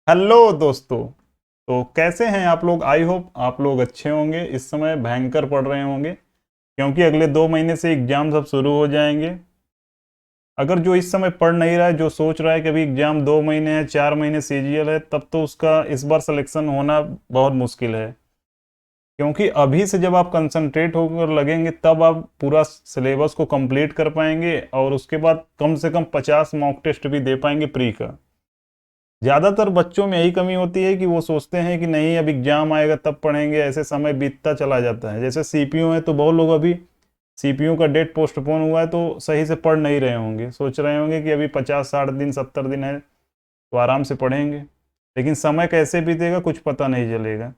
Hello दोस्तों। तो कैसे हैं आप लोग? आई होप आप लोग अच्छे होंगे। इस समय भयंकर पढ़ रहे होंगे क्योंकि अगले 2 महीने से एग्जाम सब शुरू हो जाएंगे। अगर जो इस समय पढ़ नहीं रहा है, जो सोच रहा है कि अभी एग्जाम 2 महीने है, 4 महीने सीजीएल है, तब तो उसका इस बार सिलेक्शन होना बहुत मुश्किल है। क्योंकि अभी से जब आप कंसंट्रेट होकर लगेंगे तब आप पूरा सिलेबस को कंप्लीट कर पाएंगे और उसके बाद कम से कम 50 मॉक टेस्ट भी दे पाएंगे प्री का। ज्यादातर बच्चों में यही कमी होती है कि वो सोचते हैं कि नहीं अब एग्जाम आएगा तब पढ़ेंगे, ऐसे समय बीतता चला जाता है। जैसे सीपीयू है तो बहुत लोग अभी सीपीयू का डेट पोस्टपोन हुआ है तो सही से पढ़ नहीं रहे होंगे, सोच रहे होंगे कि अभी 50-60 दिन 70 दिन है तो आराम से पढ़ेंगे। लेकिन समय कैसे बीतेगा कुछ पता नहीं चलेगा।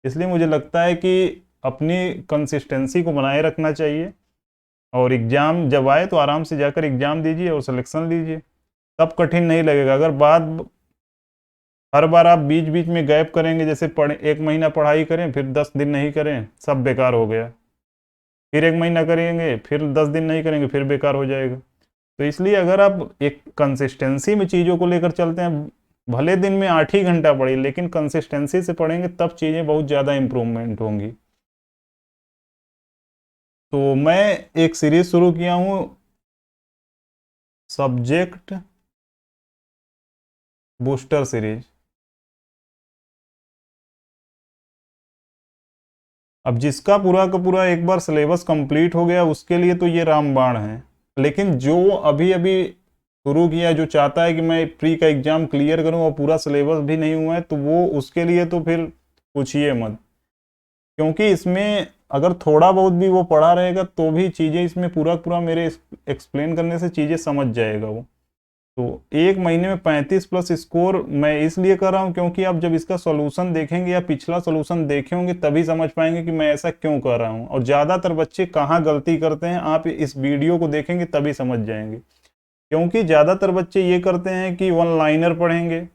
इसलिए मुझे लगता है कि अपनी कंसिस्टेंसी को बनाए रखना चाहिए और एग्ज़ाम जब आए तो आराम से जाकर एग्ज़ाम दीजिए और सिलेक्शन लीजिए। तब कठिन नहीं लगेगा। अगर बाद हर बार आप बीच बीच में गैप करेंगे, जैसे पढ़ 1 महीना पढ़ाई करें फिर 10 दिन नहीं करें, सब बेकार हो गया। फिर 1 महीना करेंगे फिर 10 दिन नहीं करेंगे, फिर बेकार हो जाएगा। तो इसलिए अगर आप एक कंसिस्टेंसी में चीज़ों को लेकर चलते हैं, भले दिन में 8 ही घंटा पढ़िए लेकिन कंसिस्टेंसी से पढ़ेंगे तब चीज़ें बहुत ज़्यादा इम्प्रूवमेंट होंगी। तो मैं एक सीरीज शुरू किया हूँ, सब्जेक्ट बूस्टर सीरीज। अब जिसका पूरा का पूरा एक बार सिलेबस कंप्लीट हो गया उसके लिए तो ये रामबाण है। लेकिन जो अभी अभी शुरू किया, जो चाहता है कि मैं प्री का एग्जाम क्लियर करूं और पूरा सिलेबस भी नहीं हुआ है, तो वो उसके लिए तो फिर पूछिए मत। क्योंकि इसमें अगर थोड़ा बहुत भी वो पढ़ा रहेगा तो भी चीज़ें इसमें पूरा पूरा मेरे एक्सप्लेन करने से चीज़ें समझ जाएगा वो। तो 1 महीने में 35+ स्कोर मैं इसलिए कर रहा हूँ क्योंकि आप जब इसका सॉल्यूशन देखेंगे या पिछला सॉल्यूशन देखे होंगे तभी समझ पाएंगे कि मैं ऐसा क्यों कर रहा हूँ और ज़्यादातर बच्चे कहाँ गलती करते हैं आप इस वीडियो को देखेंगे तभी समझ जाएंगे। क्योंकि ज़्यादातर बच्चे ये करते हैं कि वन लाइनर पढ़ेंगे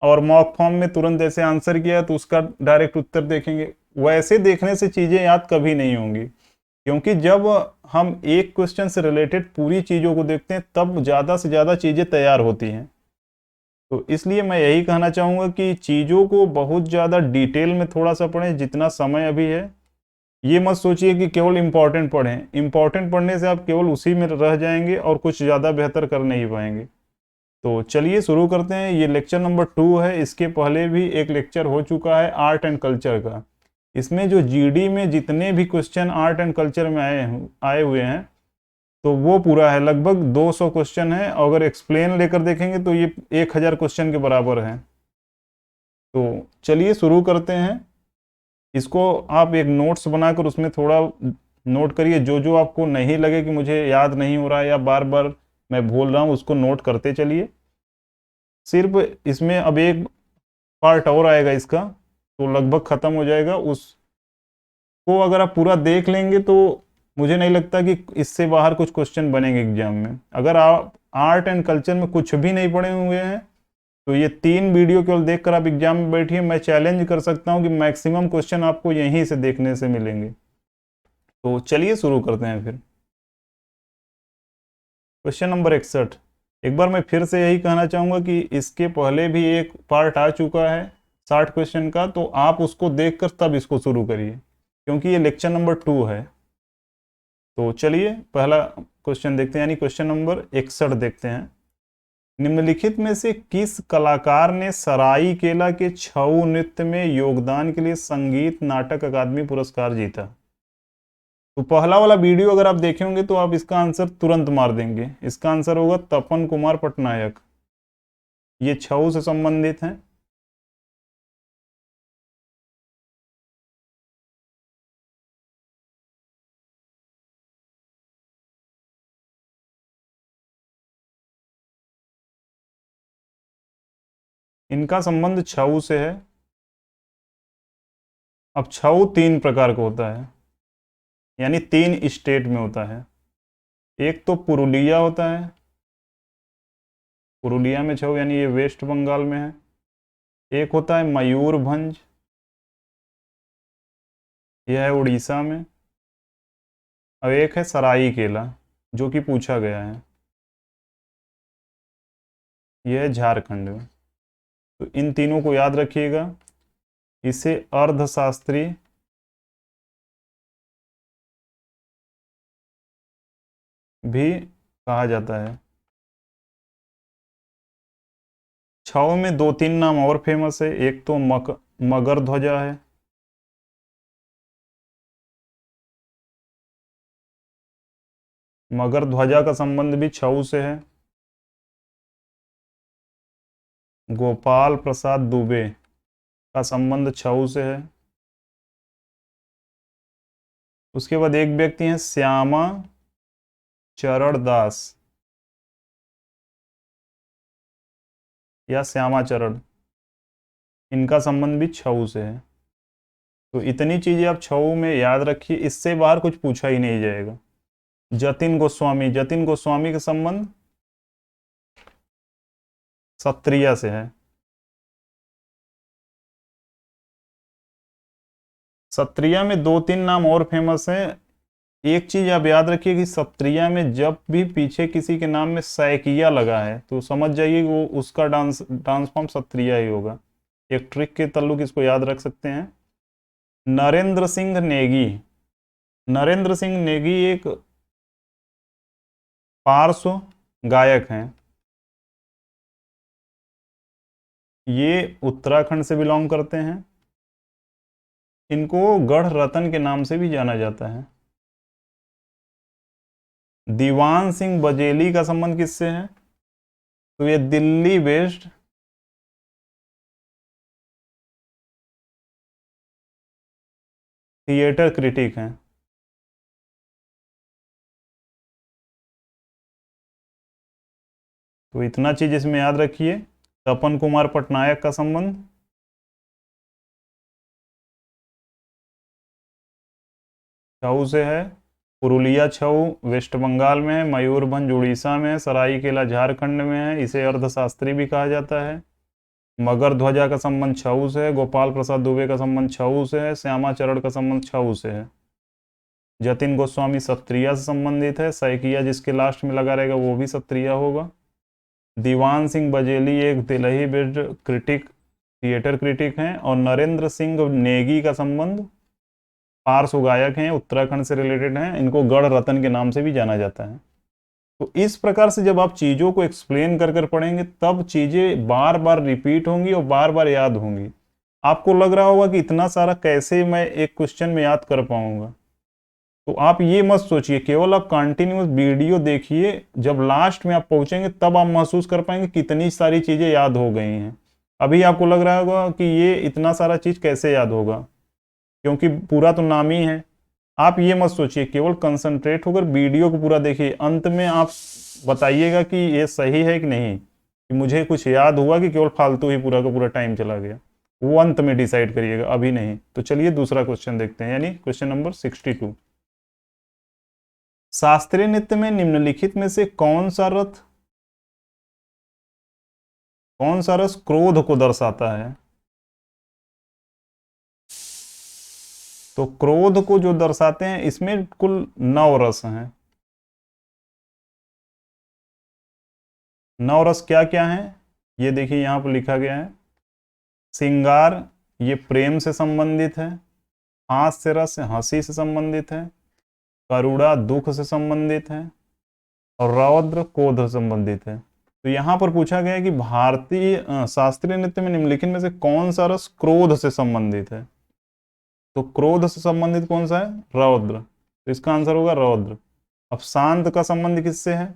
और मॉक फॉर्म में तुरंत ऐसे आंसर किया तो उसका डायरेक्ट उत्तर देखेंगे। वैसे देखने से चीज़ें याद कभी नहीं होंगी। क्योंकि जब हम एक क्वेश्चन से रिलेटेड पूरी चीज़ों को देखते हैं तब ज़्यादा से ज़्यादा चीज़ें तैयार होती हैं। तो इसलिए मैं यही कहना चाहूँगा कि चीज़ों को बहुत ज़्यादा डिटेल में थोड़ा सा पढ़ें जितना समय अभी है। ये मत सोचिए कि केवल इम्पॉर्टेंट पढ़ें, इम्पॉर्टेंट पढ़ने से आप केवल उसी में रह जाएंगे और कुछ ज़्यादा बेहतर कर नहीं पाएंगे। तो चलिए शुरू करते हैं। ये लेक्चर नंबर 2 है। इसके पहले भी एक लेक्चर हो चुका है आर्ट एंड कल्चर का। इसमें जो जीडी में जितने भी क्वेश्चन आर्ट एंड कल्चर में आए हुए हैं तो वो पूरा है, लगभग 200 क्वेश्चन है। अगर एक्सप्लेन लेकर देखेंगे तो ये 1000 क्वेश्चन के बराबर है। तो चलिए शुरू करते हैं। इसको आप एक नोट्स बनाकर उसमें थोड़ा नोट करिए, जो जो आपको नहीं लगे कि मुझे याद नहीं हो रहा है या बार बार मैं भूल रहा हूँ उसको नोट करते चलिए। सिर्फ इसमें अब एक पार्ट और आएगा इसका, तो लगभग ख़त्म हो जाएगा। उसको अगर आप पूरा देख लेंगे तो मुझे नहीं लगता कि इससे बाहर कुछ क्वेश्चन बनेंगे एग्जाम में। अगर आप आर्ट एंड कल्चर में कुछ भी नहीं पढ़े हुए हैं तो ये 3 वीडियो केवल देखकर आप एग्जाम में बैठिए, मैं चैलेंज कर सकता हूँ कि मैक्सिमम क्वेश्चन आपको यहीं से देखने से मिलेंगे। तो चलिए शुरू करते हैं फिर। Question number 61। एक बार मैं फिर से यही कहना चाहूँगा कि इसके पहले भी एक पार्ट आ चुका है 60 क्वेश्चन का, तो आप उसको देखकर तब इसको शुरू करिए क्योंकि ये लेक्चर नंबर 2 है। तो चलिए पहला क्वेश्चन देखते हैं, यानी क्वेश्चन नंबर 61 देखते हैं। निम्नलिखित में से किस कलाकार ने सराईकेला के छऊ नृत्य में योगदान के लिए संगीत नाटक अकादमी पुरस्कार जीता? तो पहला वाला वीडियो अगर आप देखे होंगे तो आप इसका आंसर तुरंत मार देंगे। इसका आंसर होगा तपन कुमार पटनायक। ये छऊ से संबंधित हैं। इनका संबंध छऊ से है। अब छऊ 3 प्रकार का होता है, यानी 3 स्टेट में होता है। एक तो पुरुलिया होता है, पुरुलिया में छऊ, यानी ये वेस्ट बंगाल में है। एक होता है मयूरभंज, यह है उड़ीसा में। और एक है सराईकेला जो कि पूछा गया है, यह है झारखंड में। तो इन तीनों को याद रखिएगा। इसे अर्धशास्त्री भी कहा जाता है। छाव में दो तीन नाम और फेमस है। एक तो मगर ध्वजा है, मगर ध्वजा का संबंध भी छऊ से है। गोपाल प्रसाद दुबे का संबंध छऊ से है। उसके बाद एक व्यक्ति हैं श्यामा चरण दास या श्यामा चरण, इनका संबंध भी छऊ से है। तो इतनी चीजें आप छऊ में याद रखिए, इससे बाहर कुछ पूछा ही नहीं जाएगा। जतिन गोस्वामी, जतिन गोस्वामी का संबंध सत्रिया से है। सत्रिया में दो तीन नाम और फेमस हैं। एक चीज आप याद रखिए कि सत्रिया में जब भी पीछे किसी के नाम में सैकिया लगा है तो समझ जाइए कि वो उसका डांस फॉर्म सत्रिया ही होगा। एक ट्रिक के ताल्लुक इसको याद रख सकते हैं। नरेंद्र सिंह नेगी, नरेंद्र सिंह नेगी एक पार्श्व गायक हैं। ये उत्तराखंड से बिलोंग करते हैं। इनको गढ़ रतन के नाम से भी जाना जाता है। दीवान सिंह बजेली का संबंध किससे है? तो ये दिल्ली बेस्ड थिएटर क्रिटिक हैं। तो इतना चीज इसमें याद रखिए। तपन कुमार पटनायक का संबंध छऊ से है। पुरुलिया छऊ वेस्ट बंगाल में है। मयूरभंज उड़ीसा में है। सरायकेला झारखंड में है। इसे अर्थशास्त्री भी कहा जाता है। मगर ध्वजा का संबंध छऊ से है। गोपाल प्रसाद दुबे का संबंध छऊ से है। श्यामा चरण का संबंध छऊ से है। जतिन गोस्वामी सत्रिया से संबंधित है। सैकिया जिसके लास्ट में लगा रहेगा वो भी सत्रिया होगा। दीवान सिंह बजेली एक Delhi based critic, theatre critic हैं। और नरेंद्र सिंह नेगी का संबंध पार्श्व गायक हैं, उत्तराखंड से रिलेटेड हैं। इनको गढ़ रतन के नाम से भी जाना जाता है। तो इस प्रकार से जब आप चीज़ों को एक्सप्लेन कर पढ़ेंगे तब चीज़ें बार बार रिपीट होंगी और बार बार याद होंगी। आपको लग रहा होगा कि इतना सारा कैसे मैं एक क्वेश्चन में याद कर पाऊंगा, तो आप ये मत सोचिए। केवल आप कंटिन्यूस वीडियो देखिए, जब लास्ट में आप पहुंचेंगे तब आप महसूस कर पाएंगे कितनी सारी चीज़ें याद हो गई हैं। अभी आपको लग रहा होगा कि ये इतना सारा चीज़ कैसे याद होगा, क्योंकि पूरा तो नाम ही है। आप ये मत सोचिए, केवल कंसंट्रेट होकर वीडियो को पूरा देखिए। अंत में आप बताइएगा कि ये सही है कि नहीं, कि मुझे कुछ याद हुआ कि केवल फालतू ही पूरा का पूरा टाइम चला गया। वो अंत में डिसाइड करिएगा, अभी नहीं। तो चलिए दूसरा क्वेश्चन देखते हैं, यानी क्वेश्चन नंबर 62। शास्त्रीय नृत्य में निम्नलिखित में से कौन सा रस क्रोध को दर्शाता है? तो क्रोध को जो दर्शाते हैं इसमें कुल 9 रस हैं। 9 रस क्या क्या हैं ये देखिए, यहां पर लिखा गया है। श्रृंगार ये प्रेम से संबंधित है। हास्य रस हंसी से संबंधित है। करुणा दुख से संबंधित है। और रौद्र क्रोध से संबंधित है। तो यहां पर पूछा गया है कि भारतीय शास्त्रीय नृत्य में निम्नलिखित में से कौन सा रस क्रोध से संबंधित है? तो क्रोध से संबंधित कौन सा है? रौद्र। तो इसका आंसर होगा रौद्र। अब शांत का संबंध किससे है?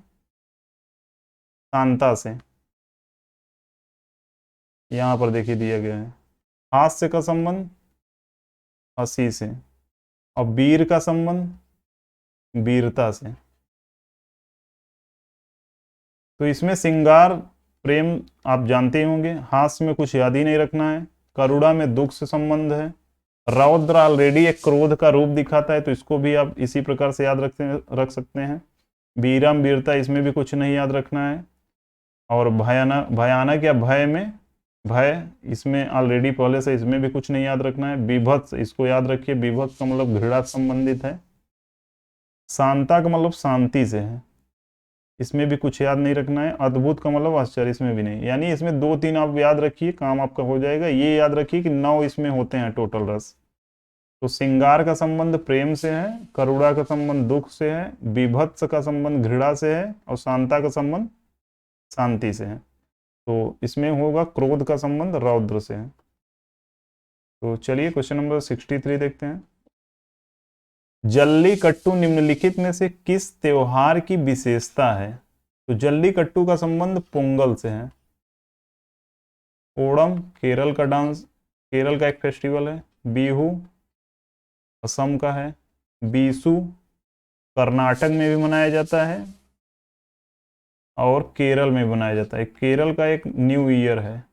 शांता से, यहां पर देखिए दिया गया है। हास्य का संबंध हंसी से। और वीर का संबंध वीरता से। तो इसमें श्रृंगार प्रेम आप जानते ही होंगे। हास्य में कुछ याद ही नहीं रखना है। करुणा में दुख से संबंध है। रौद्र ऑलरेडी एक क्रोध का रूप दिखाता है, तो इसको भी आप इसी प्रकार से याद रख सकते हैं। वीरम वीरता, इसमें भी कुछ नहीं याद रखना है। और भयानक या भय में भय, इसमें ऑलरेडी पहले से, इसमें भी कुछ नहीं याद रखना है। विभत्स, इसको याद रखिए, विभत्स का मतलब घृणा से संबंधित है। शांता का मतलब शांति से है। इसमें भी कुछ याद नहीं रखना है। अद्भुत का मतलब आश्चर्य, इसमें भी नहीं। यानी इसमें 2-3 आप याद रखिए, काम आपका हो जाएगा। ये याद रखिए कि 9 इसमें होते हैं टोटल रस। तो श्रृंगार का संबंध प्रेम से है, करुणा का संबंध दुख से है, बीभत्स का संबंध घृणा से है, और शांता का संबंध शांति से है। तो इसमें होगा क्रोध का संबंध रौद्र से है। तो चलिए क्वेश्चन नंबर 63 देखते हैं। जल्लीकट्टू निम्नलिखित में से किस त्योहार की विशेषता है? तो जल्लीकट्टू का संबंध पोंगल से है। ओणम केरल का डांस, केरल का एक फेस्टिवल है। बिहू असम का है। बीसू कर्नाटक में भी मनाया जाता है और केरल में मनाया जाता है। केरल का एक न्यू ईयर है,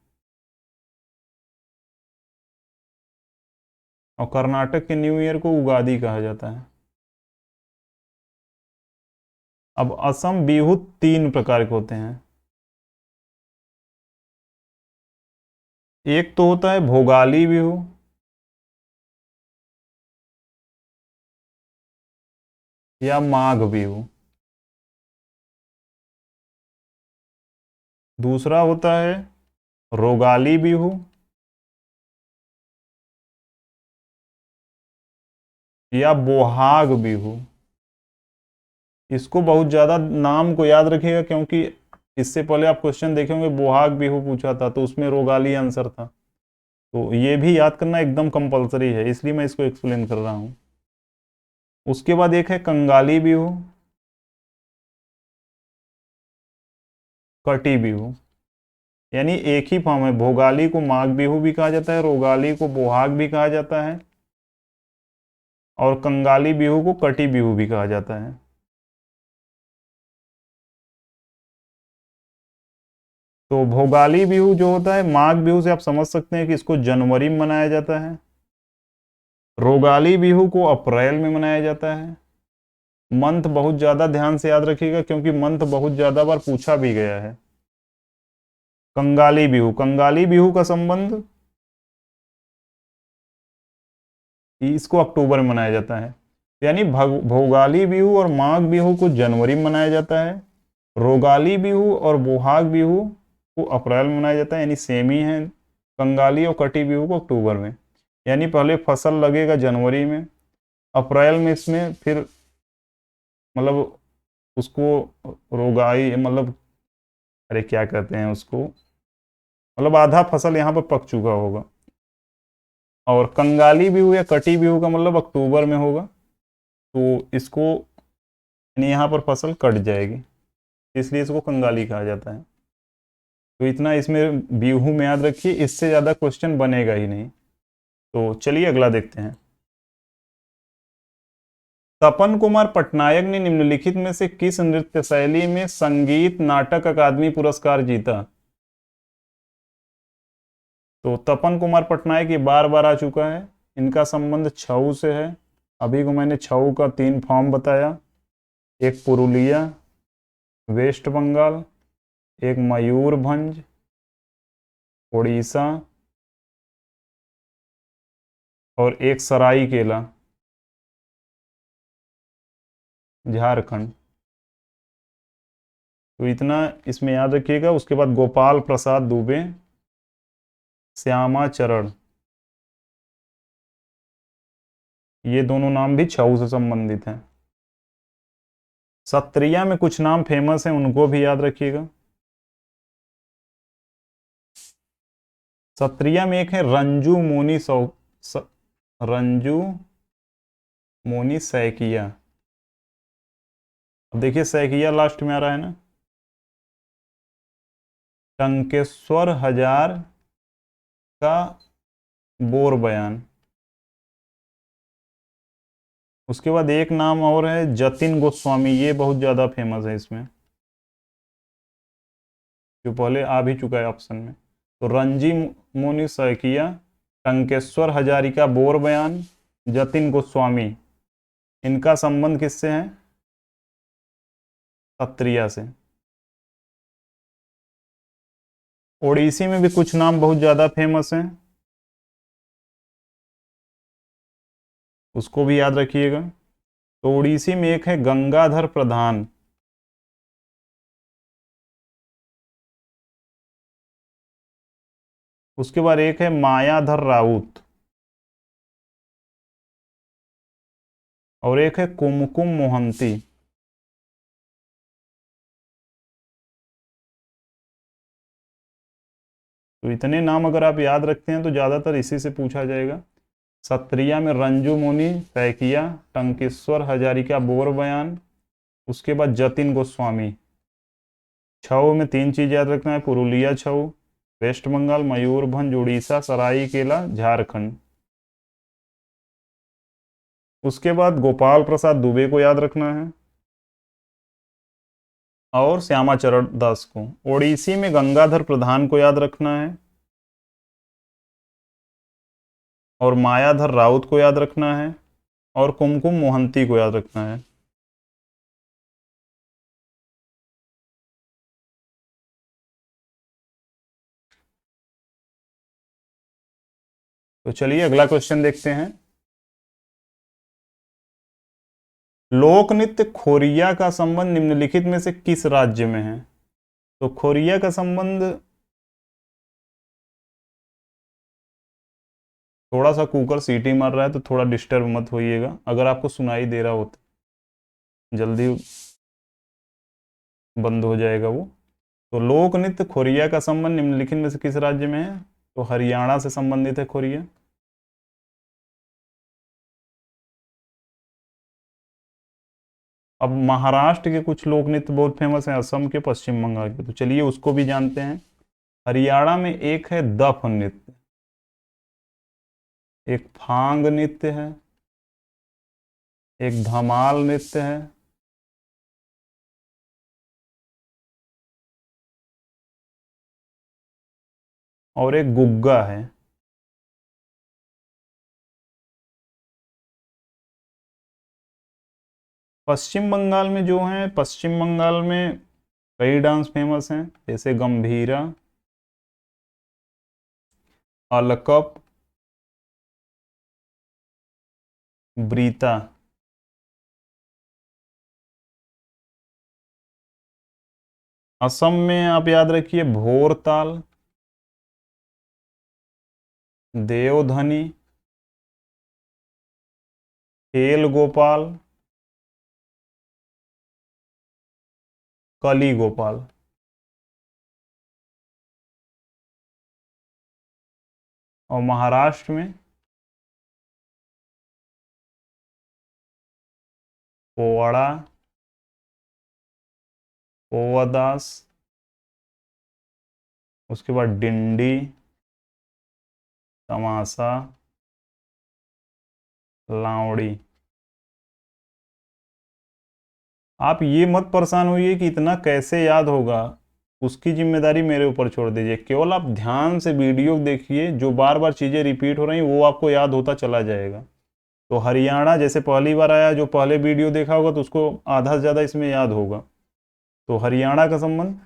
और कर्नाटक के न्यू ईयर को उगादी कहा जाता है। अब असम बिहू 3 प्रकार के होते हैं। एक तो होता है भोगाली बिहू, या माघ बिहू। दूसरा होता है रोगाली बिहू, या बोहाग बिहू। इसको बहुत ज़्यादा नाम को याद रखिएगा, क्योंकि इससे पहले आप क्वेश्चन देखे होंगे, बोहाग बिहू पूछा था तो उसमें रोगाली आंसर था। तो ये भी याद करना एकदम कंपलसरी है, इसलिए मैं इसको एक्सप्लेन कर रहा हूँ। उसके बाद एक है कंगाली बिहू, कटी बिहू। यानी एक ही फॉर्म है। भोगाली को माघ बिहू भी कहा जाता है, रोगाली को बोहाग भी कहा जाता है, और कंगाली बिहू को कटी बिहू भी कहा जाता है। तो भोगाली बिहू जो होता है, माघ बिहू से आप समझ सकते हैं कि इसको जनवरी में मनाया जाता है। रोगाली बिहू को अप्रैल में मनाया जाता है। मंथ बहुत ज़्यादा ध्यान से याद रखिएगा, क्योंकि मंथ बहुत ज़्यादा बार पूछा भी गया है। कंगाली बिहू, कंगाली बिहू का संबंध, इसको अक्टूबर में मनाया जाता है। यानी भोगाली बिहू और माघ बिहू को जनवरी में मनाया जाता है। रोगाली बिहू और बोहाग बिहू को अप्रैल में मनाया जाता है, यानी सेम ही है। कंगाली और कटी बिहू को अक्टूबर में। यानी पहले फसल लगेगा जनवरी में, अप्रैल में इसमें फिर मतलब उसको रोगाई, मतलब अरे क्या कहते हैं उसको, मतलब आधा फसल यहाँ पर पक चुका होगा। और कंगाली बिहू या कटी बिहू का मतलब अक्टूबर में होगा, तो इसको यानी यहाँ पर फसल कट जाएगी, इसलिए इसको कंगाली कहा जाता है। तो इतना इसमें बिहू में याद रखिए, इससे ज़्यादा क्वेश्चन बनेगा ही नहीं। तो चलिए अगला देखते हैं। तपन कुमार पटनायक ने निम्नलिखित में से किस नृत्य शैली में संगीत नाटक अकादमी पुरस्कार जीता? तो तपन कुमार पटनायक ये बार बार आ चुका है। इनका संबंध छऊ से है। अभी को मैंने छऊ का 3 फॉर्म बताया। एक पुरुलिया वेस्ट बंगाल, एक मयूरभंज उड़ीसा, और एक सरायकेला झारखंड। तो इतना इसमें याद रखिएगा। उसके बाद गोपाल प्रसाद दुबे, श्यामा चरण, ये दोनों नाम भी छऊ से संबंधित हैं। सत्रिया में कुछ नाम फेमस हैं, उनको भी याद रखिएगा। सत्रिया में एक है रंजू मोनी रंजू मोनी सैकिया। अब देखिए सैकिया लास्ट में आ रहा है ना। टंकेश्वर हजार का बोर बयान। उसके बाद एक नाम और है जतिन गोस्वामी, ये बहुत ज़्यादा फेमस है इसमें, जो पहले आ भी चुका है ऑप्शन में। तो रंजी मोनी सैकिया, टंकेश्वर हजारिका बोर बयान, जतिन गोस्वामी, इनका संबंध किससे है? सत्रिया से। ओडिसी में भी कुछ नाम बहुत ज़्यादा फेमस हैं, उसको भी याद रखिएगा। तो ओडिसी में एक है गंगाधर प्रधान, उसके बाद एक है मायाधर राउत, और एक है कुमकुम मोहंती। तो इतने नाम अगर आप याद रखते हैं तो ज्यादातर इसी से पूछा जाएगा। सत्रिया में रंजू मुनि सैकिया, टंकेश्वर हजारिका बोर बयान, उसके बाद जतिन गोस्वामी। छऊ में तीन चीज याद रखना है, पुरुलिया छऊ, वेस्ट बंगाल, मयूरभंज उड़ीसा, सरायकेला झारखंड। उसके बाद गोपाल प्रसाद दुबे को याद रखना है, और श्यामाचरण दास को। ओडिसी में गंगाधर प्रधान को याद रखना है, और मायाधर राउत को याद रखना है, और कुमकुम मोहंती को याद रखना है। तो चलिए अगला क्वेश्चन देखते हैं। लोक नृत्य खोरिया का संबंध निम्नलिखित में से किस राज्य में है? तो खोरिया का संबंध, थोड़ा सा कुकर सीटी मार रहा है तो थोड़ा डिस्टर्ब मत होइएगा, अगर आपको सुनाई दे रहा हो तो जल्दी बंद हो जाएगा वो। तो लोक नृत्य खोरिया का संबंध निम्नलिखित में से किस राज्य में है? तो हरियाणा से संबंधित है खोरिया। अब महाराष्ट्र के कुछ लोक नृत्य बहुत फेमस हैं, असम के, पश्चिम बंगाल के, तो चलिए उसको भी जानते हैं। हरियाणा में एक है दफ नृत्य, एक फांग नृत्य है, एक धमाल नृत्य है, और एक गुग्गा है। पश्चिम बंगाल में जो है, पश्चिम बंगाल में कई डांस फेमस हैं, जैसे गंभीरा, अलकप, ब्रीता। असम में आप याद रखिए भोरताल, देवधनी, खेल गोपाल, कली गोपाल। और महाराष्ट्र में पोवाड़ा, पोवादास, उसके बाद डिंडी, तमाशा, लावड़ी। आप ये मत परेशान होइए कि इतना कैसे याद होगा, उसकी जिम्मेदारी मेरे ऊपर छोड़ दीजिए। केवल आप ध्यान से वीडियो देखिए, जो बार बार चीज़ें रिपीट हो रही वो आपको याद होता चला जाएगा। तो हरियाणा जैसे पहली बार आया, जो पहले वीडियो देखा होगा तो उसको आधा से ज़्यादा इसमें याद होगा। तो हरियाणा का संबंध,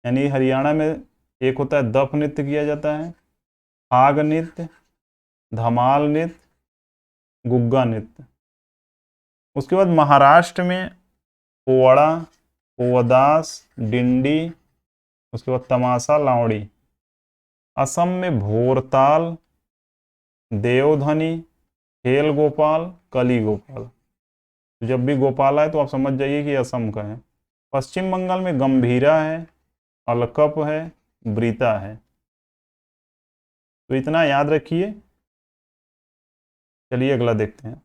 यानी हरियाणा में एक होता है दफ नृत्य किया जाता है, फाग नृत्य, धमाल नृत्य, गुग्गा नृत्य। उसके बाद महाराष्ट्र में पोवाड़ा, पोवदास, डिंडी, उसके बाद तमाशा, लावड़ी। असम में भोरताल, देवधनी, खेल गोपाल, कली गोपाल। तो जब भी गोपाल आए तो आप समझ जाइए कि असम का है। पश्चिम बंगाल में गंभीरा है, अलकप है, ब्रीता है। तो इतना याद रखिए। चलिए अगला देखते हैं।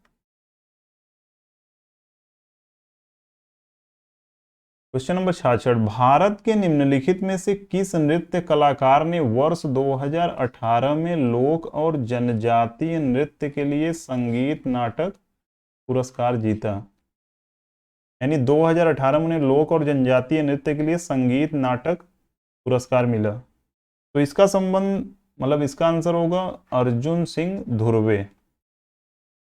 क्वेश्चन नंबर 66, भारत के निम्नलिखित में से किस नृत्य कलाकार ने वर्ष 2018 में लोक और जनजातीय नृत्य के लिए संगीत नाटक पुरस्कार जीता? यानी 2018 में उन्हें लोक और जनजातीय नृत्य के लिए संगीत नाटक पुरस्कार मिला। तो इसका संबंध, मतलब इसका आंसर होगा अर्जुन सिंह धुर्वे।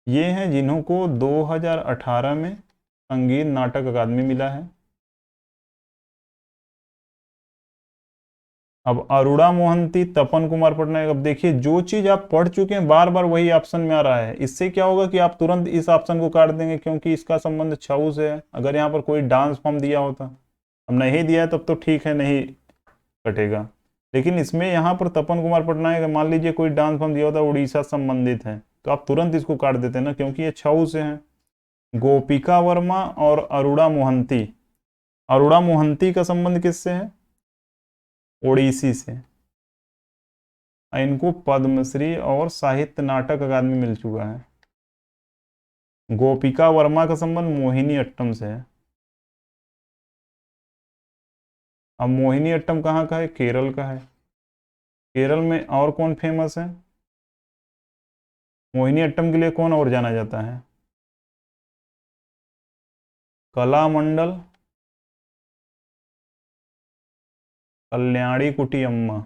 ये हैं जिन्हों को 2018 में संगीत नाटक अकादमी मिला है। अब अरुणा मोहंती, तपन कुमार पटनायक। अब देखिए, जो चीज आप पढ़ चुके हैं बार बार वही ऑप्शन में आ रहा है। इससे क्या होगा कि आप तुरंत इस ऑप्शन को काट देंगे, क्योंकि इसका संबंध छऊ से है। अगर यहाँ पर कोई डांस फॉर्म दिया होता, अब नहीं दिया है तब तो ठीक है, नहीं कटेगा। लेकिन इसमें यहाँ पर तपन कुमार पटनायक, मान लीजिए कोई डांस फॉर्म दिया होता है उड़ीसा संबंधित है तो आप तुरंत इसको काट देते हैं ना, क्योंकि ये छऊ से है। गोपिका वर्मा और अरुणा मोहंती, अरुणा मोहंती का संबंध किससे है? ओडिसी से। इनको पद्मश्री और साहित्य नाटक अकादमी मिल चुका है। गोपिका वर्मा का संबंध मोहिनी अट्टम से है। अब मोहिनी अट्टम कहाँ का है? केरल का है। केरल में और कौन फेमस है? मोहिनी अट्टम के लिए कौन और जाना जाता है? कलामंडल, कल्याणी कुटी अम्मा।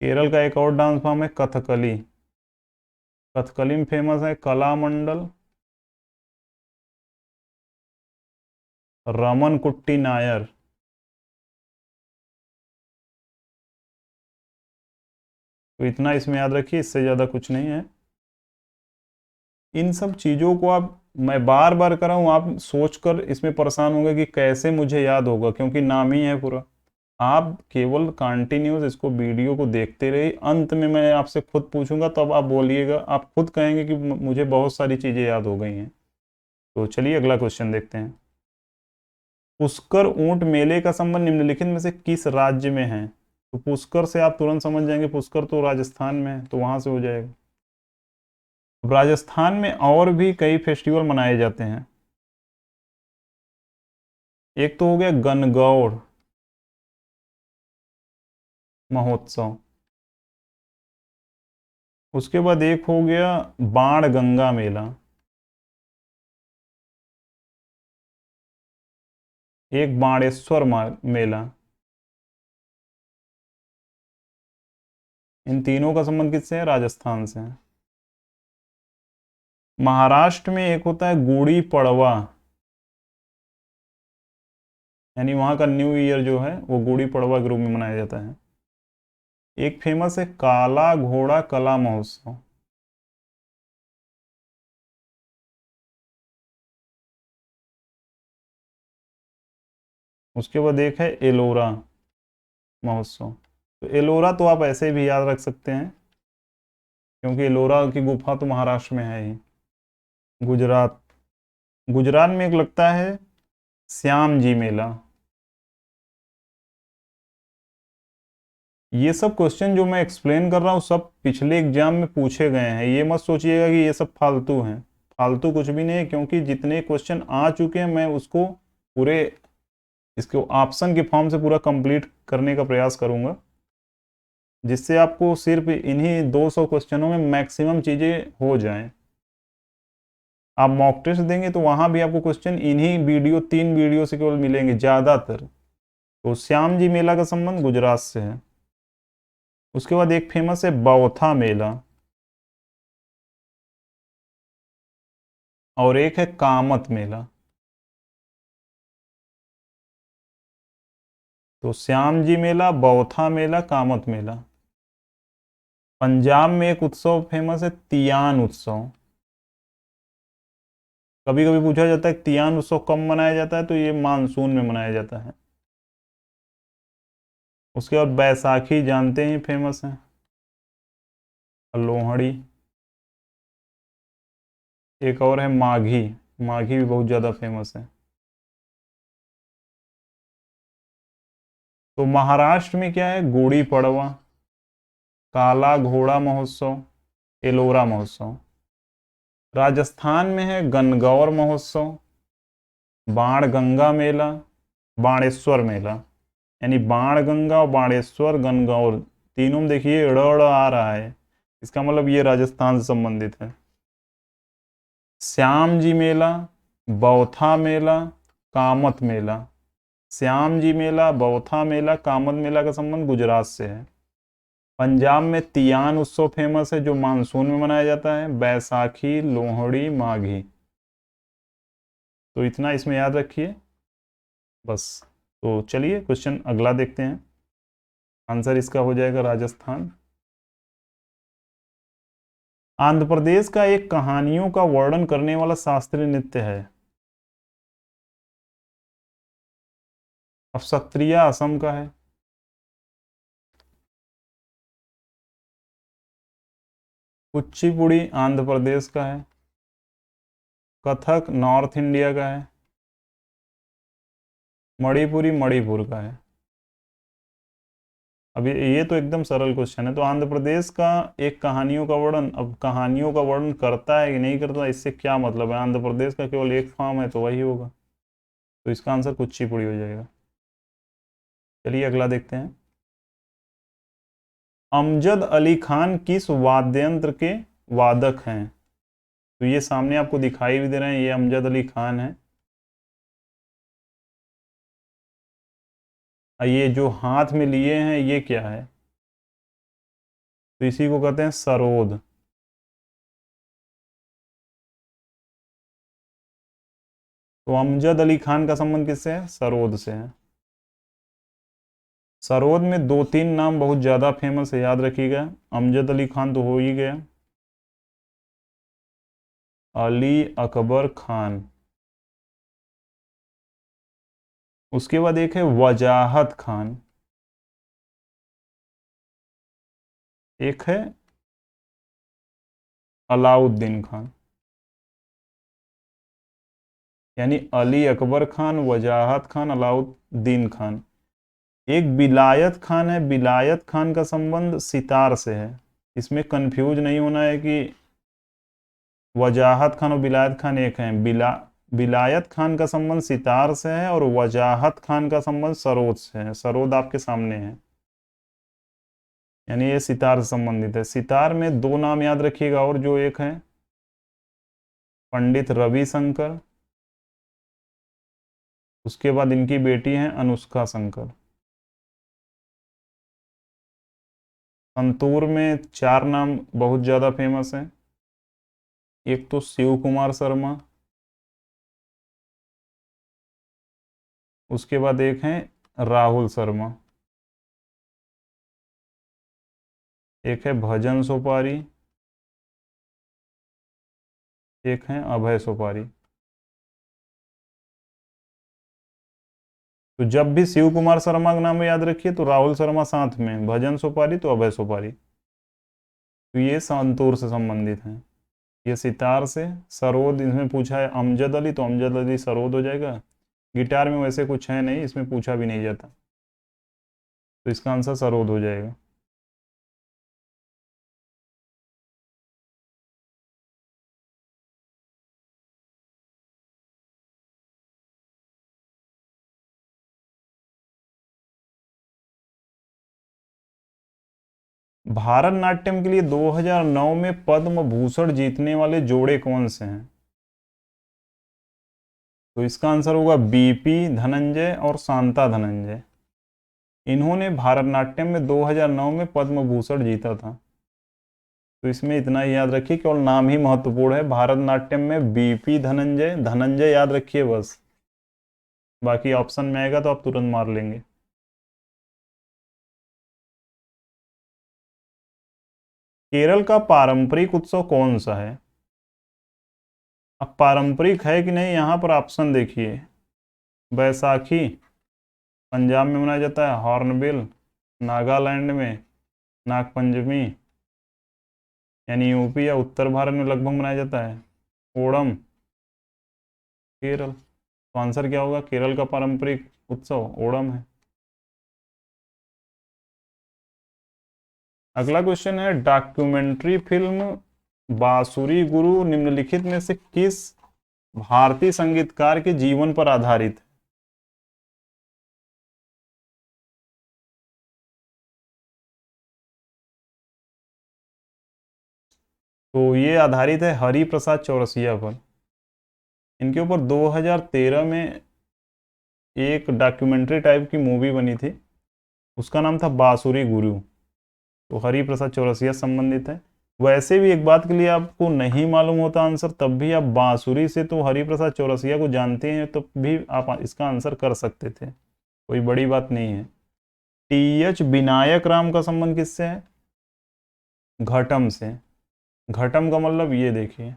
केरल का एक और डांस फॉर्म है कथकली, कथकली में फेमस है कलामंडल, रमन कुट्टी नायर। तो इतना इसमें याद रखिए, इससे ज़्यादा कुछ नहीं है। इन सब चीज़ों को आप, मैं बार बार कर रहा हूँ, आप सोचकर इसमें परेशान होंगे कि कैसे मुझे याद होगा, क्योंकि नाम ही है पूरा। आप केवल कंटिन्यूस इसको वीडियो को देखते रहिए, अंत में मैं आपसे खुद पूछूंगा तब आप बोलिएगा, आप खुद कहेंगे कि मुझे बहुत सारी चीज़ें याद हो गई हैं। तो चलिए अगला क्वेश्चन देखते हैं। पुष्कर ऊंट मेले का संबंध निम्नलिखित में से किस राज्य में है? तो पुष्कर से आप तुरंत समझ जाएंगे, पुष्कर तो राजस्थान में है, तो वहां से हो जाएगा। राजस्थान में और भी कई फेस्टिवल मनाए जाते हैं। एक तो हो गया गणगौर महोत्सव, उसके बाद एक हो गया बाण गंगा मेला, एक बाणेश्वर मेला। इन तीनों का संबंध किससे है? राजस्थान से है। महाराष्ट्र में एक होता है गुड़ी पड़वा, यानी वहां का न्यू ईयर जो है वो गुड़ी पड़वा के रूप में मनाया जाता है। एक फेमस है काला घोड़ा कला महोत्सव। उसके बाद एक है एलोरा महोत्सव। तो एलोरा तो आप ऐसे भी याद रख सकते हैं, क्योंकि एलोरा की गुफा तो महाराष्ट्र में है ही। गुजरात, गुजरात में एक लगता है श्याम जी मेला। ये सब क्वेश्चन जो मैं एक्सप्लेन कर रहा हूँ सब पिछले एग्जाम में पूछे गए हैं, ये मत सोचिएगा कि ये सब फालतू हैं। फालतू कुछ भी नहीं है, क्योंकि जितने क्वेश्चन आ चुके हैं मैं उसको पूरे इसके ऑप्शन के फॉर्म से पूरा कंप्लीट करने का प्रयास करूंगा, जिससे आपको सिर्फ इन्हीं 200 क्वेश्चनों में मैक्सिमम चीज़ें हो जाएं। आप मॉक टेस्ट देंगे तो वहां भी आपको क्वेश्चन इन्हीं वीडियो 3 वीडियो से केवल मिलेंगे ज़्यादातर। तो श्याम जी मेला का संबंध गुजरात से है। उसके बाद एक फेमस है बौथा मेला, और एक है कामत मेला। तो श्याम जी मेला, बौथा मेला, कामत मेला। पंजाब में एक उत्सव फेमस है तियान उत्सव। कभी कभी पूछा जाता है तियान उत्सव कब मनाया जाता है, तो ये मानसून में मनाया जाता है। उसके बाद बैसाखी जानते ही फेमस है, लोहड़ी। एक और है माघी, माघी भी बहुत ज़्यादा फेमस है। तो महाराष्ट्र में क्या है? गुड़ी पड़वा, काला घोड़ा महोत्सव, एलोरा महोत्सव। राजस्थान में है गणगौर महोत्सव, बाण गंगा मेला, बाणेश्वर मेला। यानी बाण गंगा और बाणेश्वर गणगौर तीनों में देखिए ड़ आ रहा है, इसका मतलब ये राजस्थान से संबंधित है। श्याम जी मेला, बौथा मेला, कामत मेला। श्याम जी मेला, बौथा मेला, कामत मेला का संबंध गुजरात से है। पंजाब में तियान उत्सव फेमस है जो मानसून में मनाया जाता है, बैसाखी, लोहड़ी, माघी। तो इतना इसमें याद रखिए बस। तो चलिए क्वेश्चन अगला देखते हैं। आंसर इसका हो जाएगा राजस्थान। आंध्र प्रदेश का एक कहानियों का वर्णन करने वाला शास्त्रीय नृत्य है। अब सत्रिया असम का है, कुचिपुड़ी आंध्र प्रदेश का है, कथक नॉर्थ इंडिया का है, मणिपुरी मणिपुर का है। अब ये तो एकदम सरल क्वेश्चन है। तो आंध्र प्रदेश का एक कहानियों का वर्णन, अब कहानियों का वर्णन करता है कि नहीं करता, इससे क्या मतलब है? आंध्र प्रदेश का केवल एक फॉर्म है तो वही होगा, तो इसका आंसर कुचिपुड़ी हो जाएगा। चलिए अगला देखते हैं। अमजद अली खान किस वाद्य यंत्र के वादक हैं? तो ये सामने आपको दिखाई भी दे रहे हैं, ये अमजद अली खान है। और ये जो हाथ में लिए हैं ये क्या है? तो इसी को कहते हैं सरोद। तो अमजद अली खान का संबंध किससे है? सरोद से है। सरोद में दो तीन नाम बहुत ज्यादा फेमस है, याद रखिएगा। अमजद अली खान तो हो ही गया, अली अकबर खान, उसके बाद एक है वजाहत खान, एक है अलाउद्दीन खान। यानी अली अकबर खान, वजाहत खान, अलाउद्दीन खान। एक विलायत खान है, विलायत खान का संबंध सितार से है। इसमें कंफ्यूज नहीं होना है कि वजाहत खान और विलायत खान एक हैं। विलायत खान का संबंध सितार से है और वजाहत खान का संबंध सरोद से है। सरोद आपके सामने है, यानी ये सितार से संबंधित है। सितार में दो नाम याद रखिएगा, और जो एक है पंडित रविशंकर, उसके बाद इनकी बेटी हैं अनुष्का शंकर। संतूर में चार नाम बहुत ज्यादा फेमस हैं। एक तो शिव कुमार शर्मा, उसके बाद एक हैं राहुल शर्मा, एक है भजन सोपारी, एक है अभय सोपारी। तो जब भी शिव कुमार शर्मा का नाम याद रखिए तो राहुल शर्मा साथ में, भजन सोपारी तो अभय सोपारी। तो ये संतूर से संबंधित हैं। ये सितार से। सरोद इसमें पूछा है अमजद अली, तो अमजद अली सरोद हो जाएगा। गिटार में वैसे कुछ है नहीं, इसमें पूछा भी नहीं जाता, तो इसका आंसर सरोद हो जाएगा। भारतनाट्यम के लिए 2009 में पद्म भूषण जीतने वाले जोड़े कौन से हैं? तो इसका आंसर होगा बीपी धनंजय और शांता धनंजय। इन्होंने भारतनाट्यम में 2009 में पद्म भूषण जीता था। तो इसमें इतना ही याद रखिए, केवल नाम ही महत्वपूर्ण है। भारतनाट्यम में बीपी धनंजय, धनंजय याद रखिए बस, बाकी ऑप्शन में आएगा तो आप तुरंत मार लेंगे। केरल का पारंपरिक उत्सव कौन सा है? अब पारंपरिक है कि नहीं, यहाँ पर ऑप्शन देखिए। बैसाखी पंजाब में मनाया जाता है, हॉर्नबिल नागालैंड में, नागपंचमी यानी यूपी या उत्तर भारत में लगभग मनाया जाता है, ओणम केरल। तो आंसर क्या होगा? केरल का पारंपरिक उत्सव ओणम है। अगला क्वेश्चन है, डॉक्यूमेंट्री फिल्म बांसुरी गुरु निम्नलिखित में से किस भारतीय संगीतकार के जीवन पर आधारित है? तो ये आधारित है हरि प्रसाद चौरसिया पर। इनके ऊपर 2013 में एक डॉक्यूमेंट्री टाइप की मूवी बनी थी, उसका नाम था बांसुरी गुरु। तो हरि प्रसाद चौरसिया संबंधित है। वैसे भी एक बात के लिए आपको नहीं मालूम होता आंसर, तब भी आप बांसुरी से तो हरि प्रसाद चौरसिया को जानते हैं, तो भी आप इसका आंसर कर सकते थे, कोई बड़ी बात नहीं है। टीएच विनायक राम का संबंध किससे है? घटम से। घटम का मतलब ये देखिए,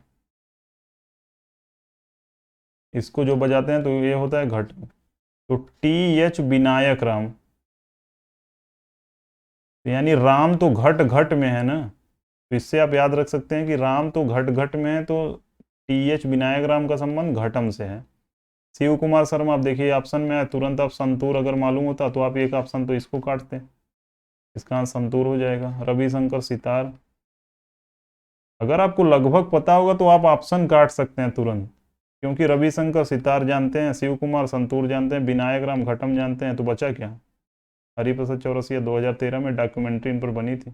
इसको जो बजाते हैं तो ये होता है घटम। तो TH विनायक राम, तो यानी राम तो घट घट में है ना, तो इससे आप याद रख सकते हैं कि राम तो घट घट में है, तो TH विनायक राम का संबंध घटम से है। शिव कुमार शर्मा, आप देखिए ऑप्शन में है, तुरंत आप संतूर अगर मालूम होता तो आप एक ऑप्शन तो इसको काटते, इसका आंसर संतूर हो जाएगा। रविशंकर सितार, अगर आपको लगभग पता होगा तो आप ऑप्शन काट सकते हैं तुरंत, क्योंकि रविशंकर सितार जानते हैं, शिव कुमार संतूर जानते हैं, विनायक राम घटम जानते हैं, तो बचा क्या? हरिप्रसाद चौरसिया 2013 में डॉक्यूमेंट्री इन पर बनी थी।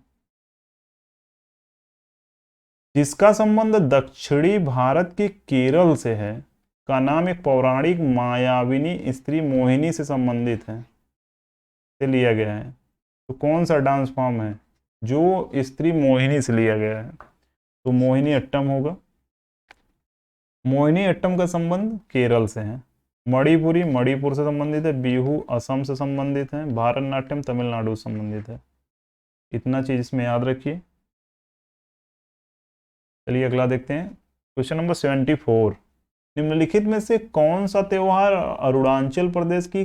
जिसका संबंध दक्षिणी भारत के केरल से है का नाम एक पौराणिक मायाविनी स्त्री मोहिनी से संबंधित है, से लिया गया है। तो कौन सा डांस फॉर्म है जो स्त्री मोहिनी से लिया गया है? तो मोहिनी अट्टम होगा। मोहिनी अट्टम का संबंध केरल से है। मणिपुरी मणिपुर से संबंधित है। बिहू असम से संबंधित है। भारतनाट्यम तमिलनाडु से संबंधित है। इतना चीज इसमें याद रखिए। चलिए अगला देखते हैं, क्वेश्चन नंबर 74। निम्नलिखित में से कौन सा त्योहार अरुणाचल प्रदेश की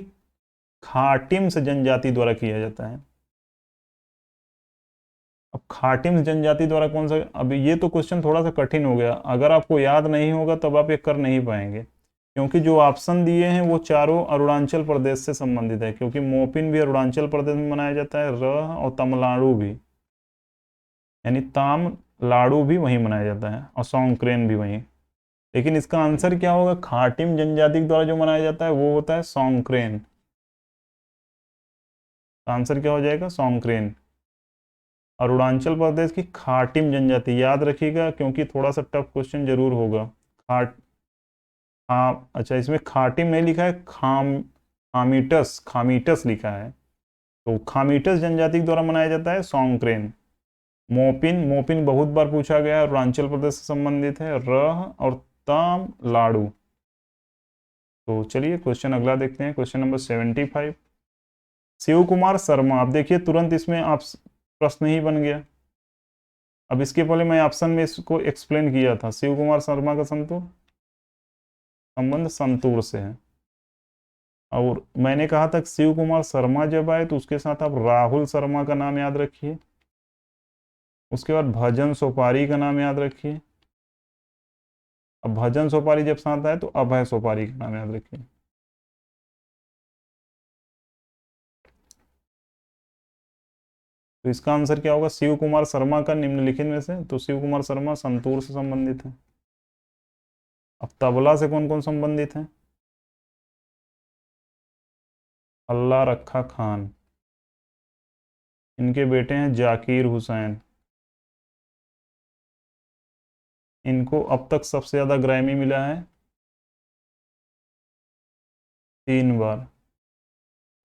खाटिम्स जनजाति द्वारा किया जाता है? अब खाटिम्स जनजाति द्वारा कौन सा, अभी ये तो क्वेश्चन थोड़ा सा कठिन हो गया, अगर आपको याद नहीं होगा तब आप ये कर नहीं पाएंगे, क्योंकि जो ऑप्शन दिए हैं वो चारों अरुणाचल प्रदेश से संबंधित है, क्योंकि मोपिन भी अरुणाचल प्रदेश में मनाया जाता है, और तमिलनाडु भी, यानी तामिलनाडु भी वहीं मनाया जाता है, और सॉन्क्रेन भी वहीं। लेकिन इसका आंसर क्या होगा? खाटिम जनजाति द्वारा जो मनाया जाता है वो होता है सॉन्क्रेन। आंसर क्या हो जाएगा? सॉन्क्रेन। अरुणाचल प्रदेश की खाटिम जनजाति याद रखिएगा, क्योंकि थोड़ा सा टफ क्वेश्चन जरूर होगा। खाट हाँ अच्छा, इसमें खाटिम नहीं लिखा है, खामीटस खामीटस लिखा है। तो खामीटस जनजाति द्वारा मनाया जाता है सॉन्क्रेन। मोपिन मोपिन बहुत बार पूछा गया है, अरुणाचल प्रदेश से संबंधित है। रह और तमिलनाडु। तो चलिए क्वेश्चन अगला देखते हैं, क्वेश्चन नंबर 75। शिव कुमार शर्मा, आप देखिए तुरंत इसमें आप प्रश्न ही बन गया। अब इसके पहले मैं ऑप्शन में इसको एक्सप्लेन किया था। शिव कुमार शर्मा का संबंध संतूर से है, और मैंने कहा था कि शिव कुमार शर्मा जब आए तो उसके साथ आप राहुल शर्मा का नाम याद रखिए, उसके बाद भजन सोपारी का नाम याद रखिए। अब भजन सोपारी जब साथ आए तो अभय सोपारी का नाम याद रखिए। तो इसका आंसर क्या होगा? शिव कुमार शर्मा का निम्नलिखित में से, तो शिव कुमार शर्मा संतूर से संबंधित है। अब तबला से कौन कौन संबंधित है? अल्लाह रखा खान, इनके बेटे हैं जाकिर हुसैन। इनको अब तक सबसे ज्यादा ग्रैमी मिला है 3 बार।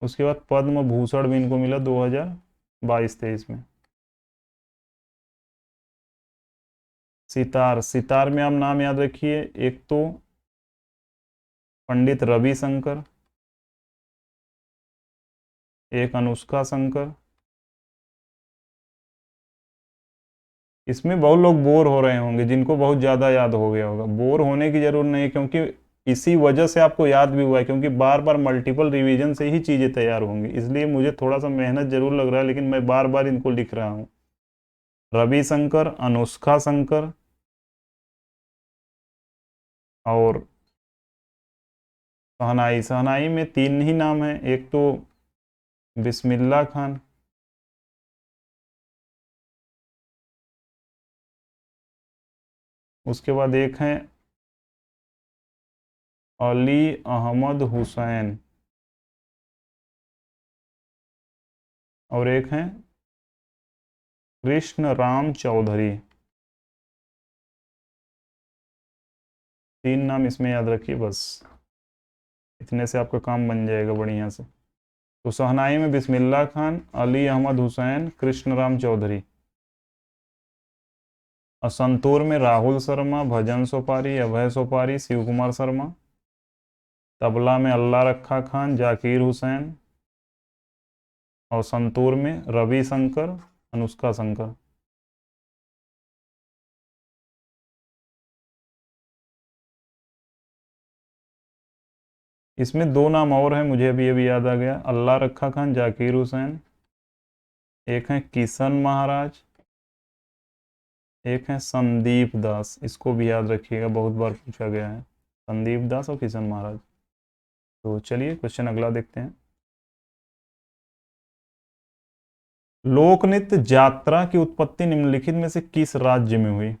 उसके बाद पद्म भूषण भी इनको मिला 2022-23 में। सितार, सितार में आप नाम याद रखिए, एक तो पंडित रविशंकर, एक अनुष्का शंकर। इसमें बहुत लोग बोर हो रहे होंगे, जिनको बहुत ज़्यादा याद हो गया होगा। बोर होने की जरूरत नहीं है, क्योंकि इसी वजह से आपको याद भी हुआ है, क्योंकि बार बार मल्टीपल रिवीजन से ही चीज़ें तैयार होंगी, इसलिए मुझे थोड़ा सा मेहनत जरूर लग रहा है, लेकिन मैं बार बार इनको लिख रहा हूँ। रविशंकर, अनुष्का शंकर, और शहनाई। शहनाई में 3 ही नाम है, एक तो बिस्मिल्लाह खान, उसके बाद एक है अली अहमद हुसैन, और एक है कृष्ण राम चौधरी। 3 नाम इसमें याद रखिए बस, इतने से आपका काम बन जाएगा बढ़िया से। तो शहनाई में बिस्मिल्लाह खान, अली अहमद हुसैन, कृष्ण राम चौधरी। और संतूर में राहुल शर्मा, भजन सोपारी, अभय सोपारी, शिव कुमार शर्मा। तबला में अल्लाह रखा खान, जाकिर हुसैन, और संतूर में रवि शंकर, अनुष्का शंकर। इसमें दो नाम और हैं, मुझे अभी अभी याद आ गया, अल्लाह रखा खान, जाकिर हुसैन, एक है किशन महाराज, एक है संदीप दास। इसको भी याद रखिएगा, बहुत बार पूछा गया है, संदीप दास और किशन महाराज। तो चलिए क्वेश्चन अगला देखते हैं। लोक नृत्य जात्रा की उत्पत्ति निम्नलिखित में से किस राज्य में हुई?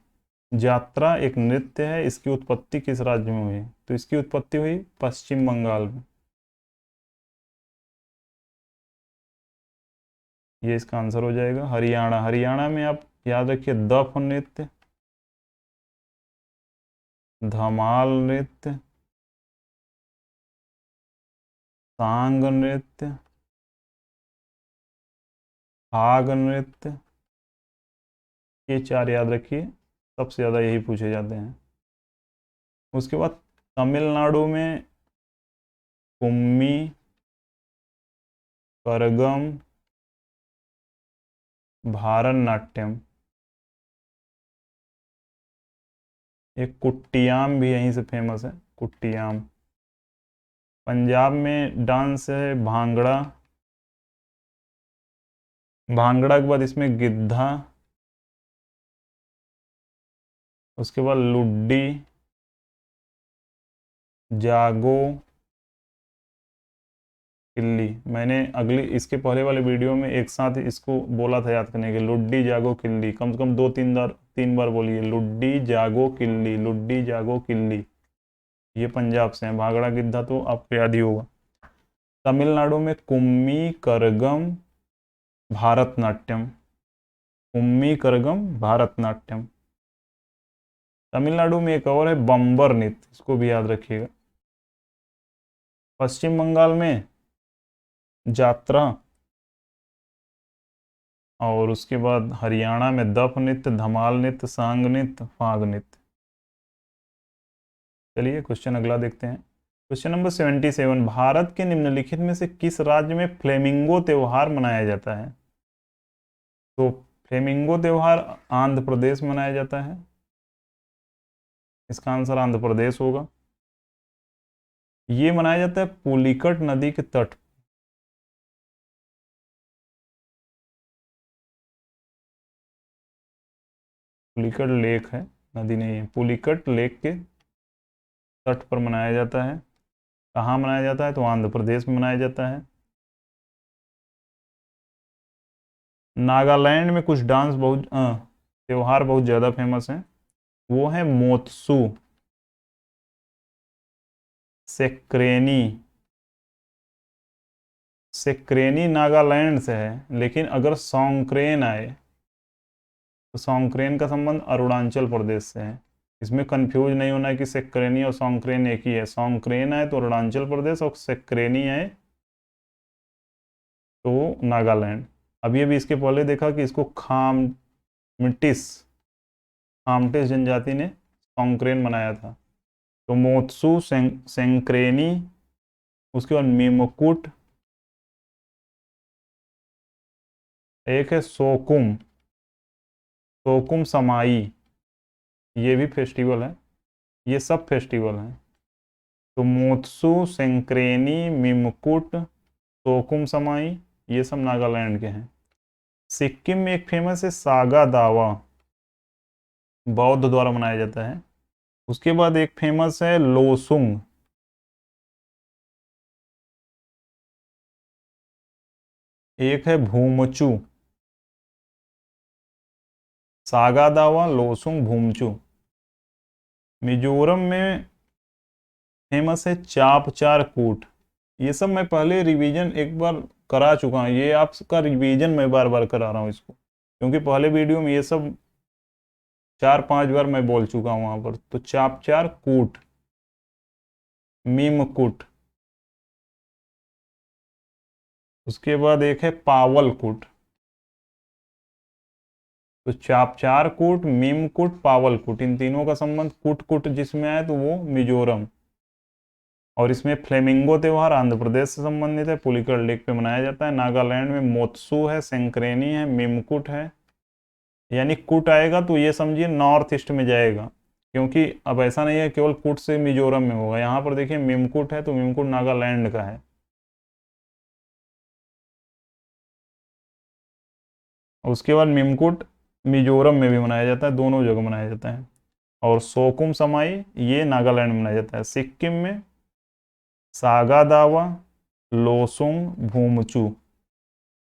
जात्रा एक नृत्य है, इसकी उत्पत्ति किस राज्य में हुई? तो इसकी उत्पत्ति हुई पश्चिम बंगाल में। ये इसका आंसर हो जाएगा। हरियाणा, हरियाणा में आप याद रखिए दफ नृत्य, धमाल नृत्य, सांग नृत्य, फाग नृत्य, ये चार याद रखिए, सबसे ज़्यादा यही पूछे जाते हैं। उसके बाद तमिलनाडु में कुम्मी, करगम, भारतनाट्यम, एक कुट्टियाम भी यहीं से फेमस है, कुट्टियाम। पंजाब में डांस है भांगड़ा, भांगड़ा के बाद इसमें गिद्धा, उसके बाद लुड्डी, जागो, किल्ली। मैंने अगली इसके पहले वाले वीडियो में एक साथ इसको बोला था याद करने के, लुड्डी जागो किल्ली, कम से कम 2-3 बार बोलिए, लुड्डी जागो किल्ली, लुड्डी जागो किल्ली। ये पंजाब से है। भांगड़ा गिद्धा तो आपको याद ही होगा। तमिलनाडु में कुम्मी, करगम, भारतनाट्यम, कुम्मी, करगम, भारतनाट्यम। तमिलनाडु में एक और है बम्बर नृत्य, इसको भी याद रखिएगा। पश्चिम बंगाल में जात्रा, और उसके बाद हरियाणा में दफ नृत्य, धमाल नृत्य, सांग नृत्य, फाग नृत्य। चलिए क्वेश्चन अगला देखते हैं। क्वेश्चन नंबर 77, भारत के निम्नलिखित में से किस राज्य में फ्लेमिंगो त्योहार मनाया जाता है? तो फ्लेमिंगो त्योहार आंध्र प्रदेश में मनाया जाता है, इसका आंसर आंध्र प्रदेश होगा। ये मनाया जाता है पुलिकट नदी के तट। पुलिकट लेक है, नदी नहीं है, पुलिकट लेक के तट पर मनाया जाता है। कहाँ मनाया जाता है? तो आंध्र प्रदेश में मनाया जाता है। नागालैंड में कुछ डांस बहुत त्योहार बहुत ज़्यादा फेमस हैं, वो है मोत्सू, सेक्रेनी। सेक्रेनी नागालैंड से है, लेकिन अगर सॉन्क्रेन आए तो सॉन्क्रेन का संबंध अरुणाचल प्रदेश से है। इसमें कंफ्यूज नहीं होना है कि सेक्रेनी और सॉन्क्रेन एक ही है। सॉन्क्रेन आए तो अरुणाचल प्रदेश, और सेक्रेनी आए तो नागालैंड। अभी अभी इसके पहले देखा कि इसको खामटिस जनजाति ने सॉन्क्रेन बनाया था। तो मोत्सू, सेंक्रेनी, उसके बाद मीमकुट, एक है सोकुम, सोकुम समाई, ये भी फेस्टिवल है। ये सब फेस्टिवल हैं। तो मोत्सू, सेंक्रेनी, मीमकुट, सोकुम समाई, ये सब नागालैंड के हैं। सिक्किम में एक फेमस है सागा दावा, बौद्ध द्वारा मनाया जाता है। उसके बाद एक फेमस है लोसुंग, एक है भूमचू। सागा दावा, लोसुंग, भूमचू। मिजोरम में फेमस है चाप चार कूट। ये सब मैं पहले रिवीजन एक बार करा चुका हूँ, ये आपका रिवीजन मैं बार बार करा रहा हूँ इसको, क्योंकि पहले वीडियो में ये सब 4-5 बार मैं बोल चुका हूँ वहाँ पर। तो चाप चार कूट, मीमकुट, उसके बाद एक है पावलकुट। तो चापचार कूट, मीमकुट, पावलकुट, इन तीनों का संबंध कुट कुट जिसमें आए तो वो मिजोरम। और इसमें फ्लेमिंगो त्योहार आंध्र प्रदेश से संबंधित है, पुलिकट लेक पे मनाया जाता है। नागालैंड में मोत्सू है, सेंक्रेनी है, मीमकुट है। यानी कुट आएगा तो ये समझिए नॉर्थ ईस्ट में जाएगा, क्योंकि अब ऐसा नहीं है केवल कुट से मिजोरम में होगा, यहाँ पर देखिए मिमकुट है तो मिमकुट नागालैंड का है। उसके बाद मिमकुट मिजोरम में भी मनाया जाता है, दोनों जगह मनाया जाता है। और सोकुम समाई ये नागालैंड में मनाया जाता है। सिक्किम में सागा दावा, लोसुंग, भूमचू।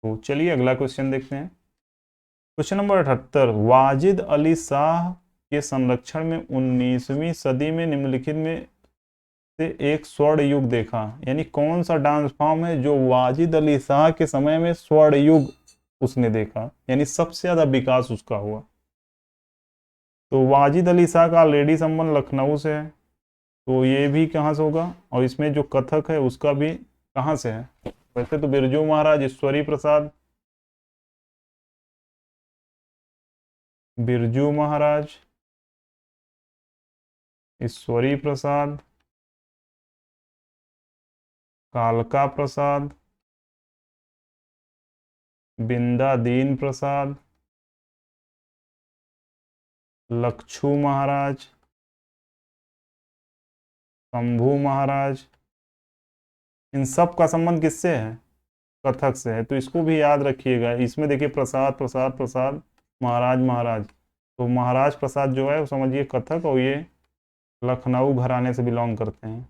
तो चलिए अगला क्वेश्चन देखते हैं। क्वेश्चन नंबर 78, वाजिद अली शाह के संरक्षण में 19वीं सदी में निम्नलिखित में से एक स्वर्ण युग देखा। यानी कौन सा डांस फॉर्म है जो वाजिद अली शाह के समय में स्वर्ण युग उसने देखा, यानी सबसे ज्यादा विकास उसका हुआ। तो वाजिद अली शाह का ऑलरेडी संबंध लखनऊ से है, तो ये भी कहाँ से होगा। और इसमें जो कथक है उसका भी कहाँ से है। वैसे तो बिरजू महाराज, ईश्वरी प्रसाद, बिरजू महाराज, ईश्वरी प्रसाद, कालका प्रसाद, बिंदा दीन प्रसाद, लक्षू महाराज, शंभू महाराज, इन सब का संबंध किससे है, कथक से है। तो इसको भी याद रखिएगा। इसमें देखिए प्रसाद प्रसाद प्रसाद, महाराज महाराज, तो महाराज प्रसाद जो है वो समझिए कथक, और ये लखनऊ घराने से बिलोंग करते हैं।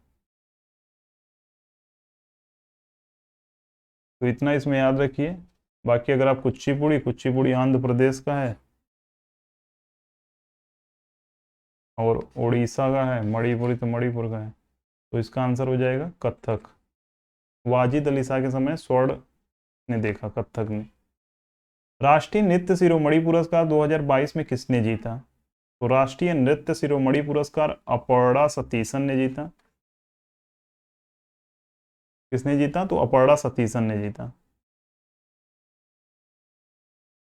तो इतना इसमें याद रखिए। बाकी अगर आप कुचिपुड़ी, कुचिपुड़ी आंध्र प्रदेश का है और उड़ीसा का है, मणिपुरी तो मणिपुर का है, तो इसका आंसर हो जाएगा कथक। वाजिद अली शाह के समय स्वर्ण ने देखा, कथक ने। राष्ट्रीय नृत्य शिरोमणि पुरस्कार 2022 में किसने जीता। तो राष्ट्रीय नृत्य शिरोमणि पुरस्कार अपर्णा सतीसन ने जीता। किसने जीता, तो अपर्णा सतीसन ने जीता।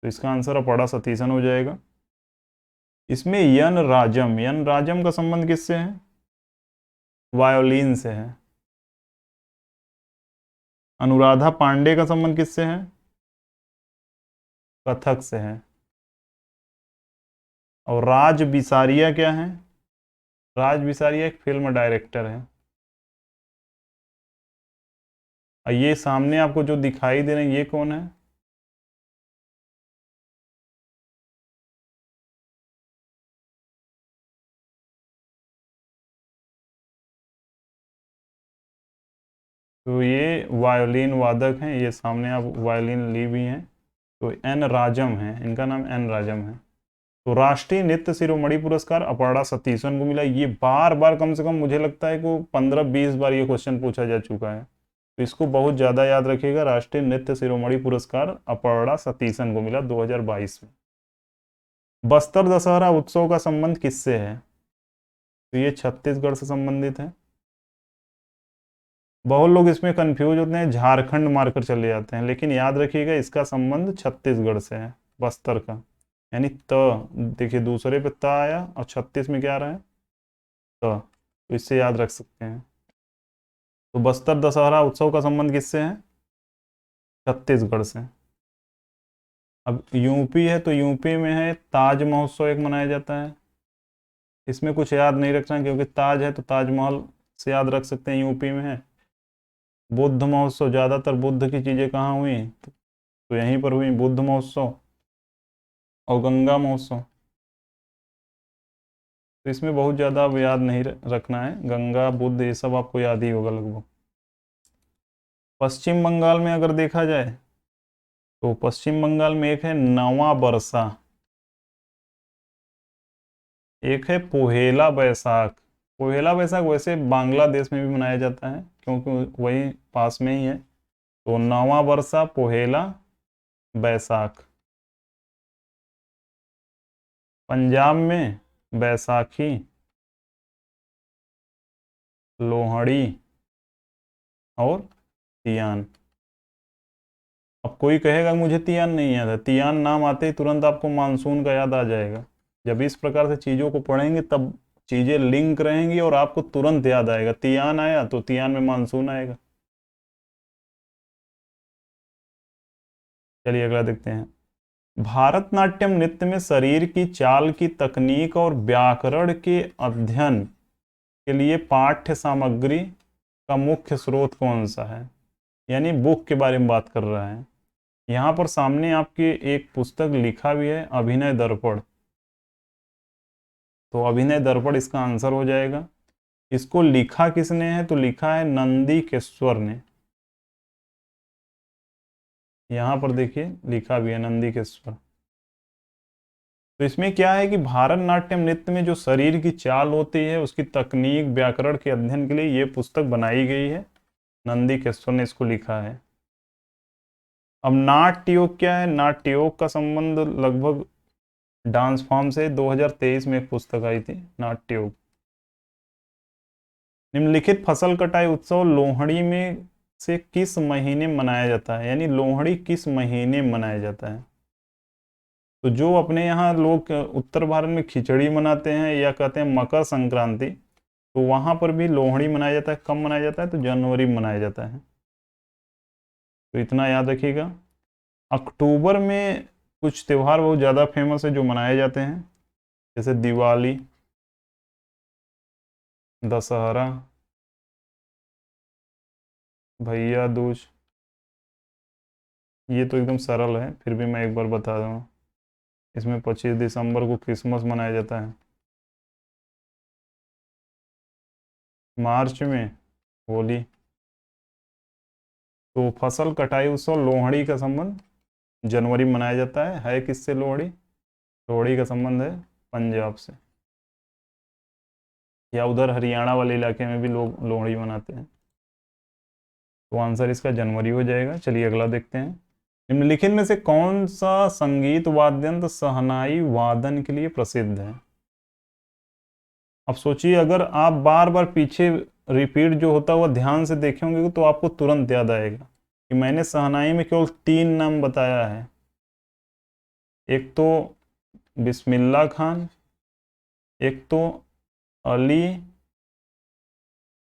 तो इसका आंसर अपर्णा सतीसन हो जाएगा। इसमें यन राजम, यन राजम का संबंध किससे है, वायोलिन से है। अनुराधा पांडे का संबंध किससे है, कथक से है। और राज बिसारिया क्या है, राज बिसारिया एक फिल्म डायरेक्टर है। और ये सामने आपको जो दिखाई दे रहे हैं ये कौन है, तो ये वायोलिन वादक हैं, ये सामने आप वायोलिन ली भी हैं। तो एन राजम है, इनका नाम एन राजम है। तो राष्ट्रीय नृत्य शिरोमणि पुरस्कार अपर्णा सतीसन को मिला। ये बार बार, कम से कम मुझे लगता है कि 15-20 बार ये क्वेश्चन पूछा जा चुका है, तो इसको बहुत ज़्यादा याद रखिएगा। राष्ट्रीय नृत्य शिरोमणि पुरस्कार अपर्णा सतीसन को मिला 2022 में। बस्तर दशहरा उत्सव का संबंध किससे है, तो ये छत्तीसगढ़ से संबंधित है। बहुत लोग इसमें कंफ्यूज होते हैं, झारखंड मारकर चले जाते हैं, लेकिन याद रखिएगा इसका संबंध छत्तीसगढ़ से है, बस्तर का। यानी त, देखिए दूसरे पे त आया और 36 में क्या आ रहा है, तो इससे याद रख सकते हैं। तो बस्तर दशहरा उत्सव का संबंध किससे है, छत्तीसगढ़ से। अब यूपी है तो यूपी में है ताज महोत्सव एक मनाया जाता है। इसमें कुछ याद नहीं रखना, क्योंकि ताज है तो ताजमहल से याद रख सकते हैं, यूपी में है। बुद्ध महोत्सव, ज़्यादातर बुद्ध की चीज़ें कहाँ हुई, तो यहीं पर हुई, बुद्ध महोत्सव। और गंगा महोत्सव, तो इसमें बहुत ज़्यादा अब याद नहीं रखना है, गंगा बुद्ध ये सब आपको याद ही होगा लगभग। पश्चिम बंगाल में अगर देखा जाए तो पश्चिम बंगाल में एक है नवा बरसा, एक है पोहेला बैसाख। पोहेला बैसाख वैसे बांग्लादेश में भी मनाया जाता है, क्योंकि वही पास में ही है। तो नवा बरसा, पोहेला, बैसाख। पंजाब में बैसाखी, लोहड़ी और तियान। अब कोई कहेगा मुझे तियान नहीं याद है, तियान नाम आते ही तुरंत आपको मानसून का याद आ जाएगा। जब इस प्रकार से चीज़ों को पढ़ेंगे तब चीज़ें लिंक रहेंगी और आपको तुरंत याद आएगा, तियान आया तो तियान में मानसून आएगा। चलिए अगला देखते हैं। भारतनाट्यम नृत्य में शरीर की चाल की तकनीक और व्याकरण के अध्ययन के लिए पाठ्य सामग्री का मुख्य स्रोत कौन सा है, यानी बुक के बारे में बात कर रहा है। यहाँ पर सामने आपकी एक पुस्तक लिखा भी है, अभिनय दर्पण। तो अभिनय दर्पण इसका आंसर हो जाएगा। इसको लिखा किसने है, तो लिखा है नंदीकेश्वर ने। यहाँ पर देखिए लिखा भी है नंदीकेश्वर। तो इसमें क्या है कि भारतनाट्यम नृत्य में जो शरीर की चाल होती है उसकी तकनीक व्याकरण के अध्ययन के लिए ये पुस्तक बनाई गई है, नंदीकेश्वर ने इसको लिखा है। अब नाट्य योग क्या है, नाट्य योग का संबंध लगभग डांस फॉर्म से 2023 में एक पुस्तक आई थी, नाट्य योग। निम्नलिखित फसल कटाई उत्सव लोहड़ी में से किस महीने मनाया जाता है, यानी लोहड़ी किस महीने मनाया जाता है। तो जो अपने यहाँ लोग उत्तर भारत में खिचड़ी मनाते हैं या कहते हैं मकर संक्रांति, तो वहां पर भी लोहड़ी मनाया जाता है। कब मनाया जाता है, तो जनवरी में मनाया जाता है। तो इतना याद रखिएगा। अक्टूबर में कुछ त्यौहार बहुत ज़्यादा फेमस है जो मनाए जाते हैं, जैसे दिवाली, दशहरा, भैया दूज। ये तो एकदम सरल है, फिर भी मैं एक बार बता दूँ। इसमें 25 दिसंबर को क्रिसमस मनाया जाता है। मार्च में होली। तो फसल कटाई उत्सव लोहड़ी का संबंध जनवरी में मनाया जाता है किससे लोहड़ी, लोहड़ी का संबंध है पंजाब से, या उधर हरियाणा वाले इलाके में भी लोग लोहड़ी मनाते हैं। तो आंसर इसका जनवरी हो जाएगा। चलिए अगला देखते हैं। निम्नलिखित में से कौन सा संगीत वाद्य यंत्र शहनाई वादन के लिए प्रसिद्ध है। अब सोचिए, अगर आप बार बार पीछे रिपीट जो होता हुआ ध्यान से देखे होंगे तो आपको तुरंत याद आएगा कि मैंने शहनाई में केवल 3 नाम बताया है। एक तो बिस्मिल्लाह खान, एक तो अली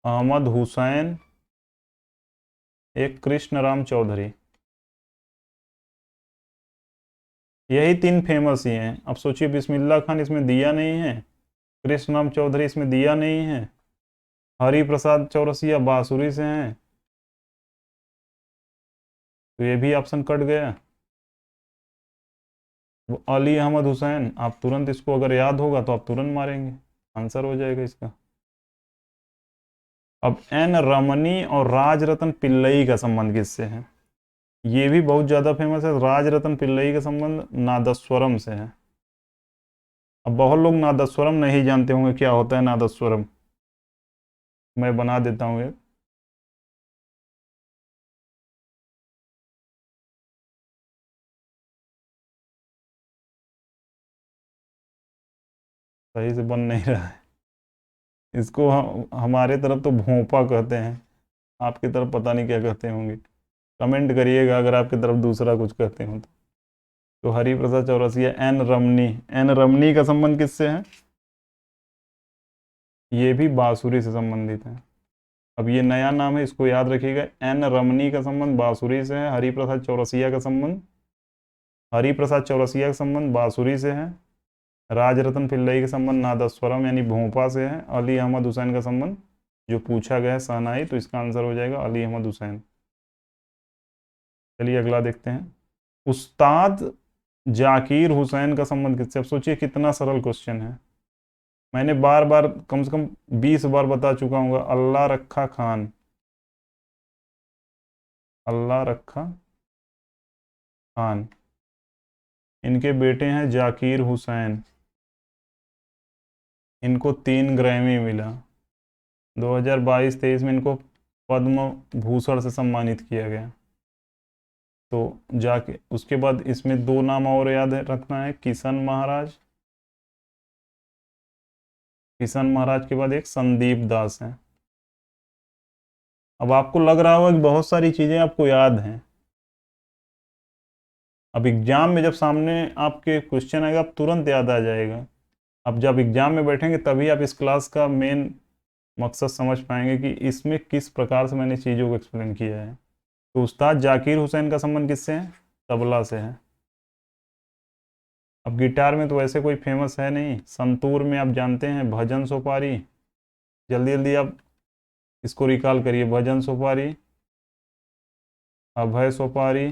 अहमद हुसैन, एक कृष्ण राम चौधरी। यही 3 फेमस ही हैं। अब सोचिए, बिस्मिल्लाह खान इसमें दिया नहीं है, कृष्ण राम चौधरी इसमें दिया नहीं है, हरि प्रसाद चौरसिया बांसुरी से हैं, तो ये भी ऑप्शन कट गया। वो अली अहमद हुसैन, आप तुरंत इसको अगर याद होगा तो आप तुरंत मारेंगे, आंसर हो जाएगा इसका। अब एन रमनी और राजरतन पिल्लई का संबंध किससे है। ये भी बहुत ज़्यादा फेमस है। राजरतन पिल्लई का संबंध नादस्वरम से है। अब बहुत लोग नादस्वरम नहीं जानते होंगे क्या होता है नादस्वरम, मैं बना देता हूँ ये। सही से बन नहीं रहा है। इसको हमारे तरफ तो भोंपा कहते हैं, आपकी तरफ पता नहीं क्या कहते होंगे। कमेंट करिएगा अगर आपकी तरफ दूसरा कुछ कहते हो तो हरि प्रसाद चौरसिया, एन रमनी। एन रमनी का संबंध किससे है, ये भी बांसुरी से संबंधित है। अब ये नया नाम है, इसको याद रखिएगा। एन रमनी का संबंध बांसुरी से है। हरि प्रसाद चौरसिया का संबंध, हरि प्रसाद चौरसिया का संबंध बांसुरी से है। राजरतन पिल्लई का संबंध नादस्वरम यानी भोंपा से है। अली अहमद हुसैन का संबंध जो पूछा गया है शहनाई, तो इसका आंसर हो जाएगा अली अहमद हुसैन। चलिए अगला देखते हैं। उस्ताद जाकिर हुसैन का संबंध किससे। अब सोचिए कितना सरल क्वेश्चन है, मैंने बार बार कम से कम 20 बार बता चुका हूँ। अल्लाह रखा खान, अल्लाह रखा खान, इनके बेटे हैं जाकिर हुसैन। इनको 3 ग्रैमी मिला। 2022-23 में इनको पद्म भूषण से सम्मानित किया गया। तो जाके उसके बाद इसमें 2 नाम और याद रखना है, किशन महाराज। किशन महाराज के बाद एक संदीप दास है। अब आपको लग रहा होगा कि बहुत सारी चीज़ें आपको याद हैं। अब एग्जाम में जब सामने आपके क्वेश्चन आएगा आप तुरंत याद आ जाएगा। अब जब एग्जाम में बैठेंगे तभी आप इस क्लास का मेन मकसद समझ पाएंगे कि इसमें किस प्रकार से मैंने चीज़ों को एक्सप्लेन किया है। तो उस्ताद जाकिर हुसैन का संबंध किससे है, तबला से है। अब गिटार में तो वैसे कोई फेमस है नहीं, संतूर में आप जानते हैं भजन सोपारी। जल्दी जल्दी आप इसको रिकॉल करिए, भजन सोपारी, अभय सोपारी,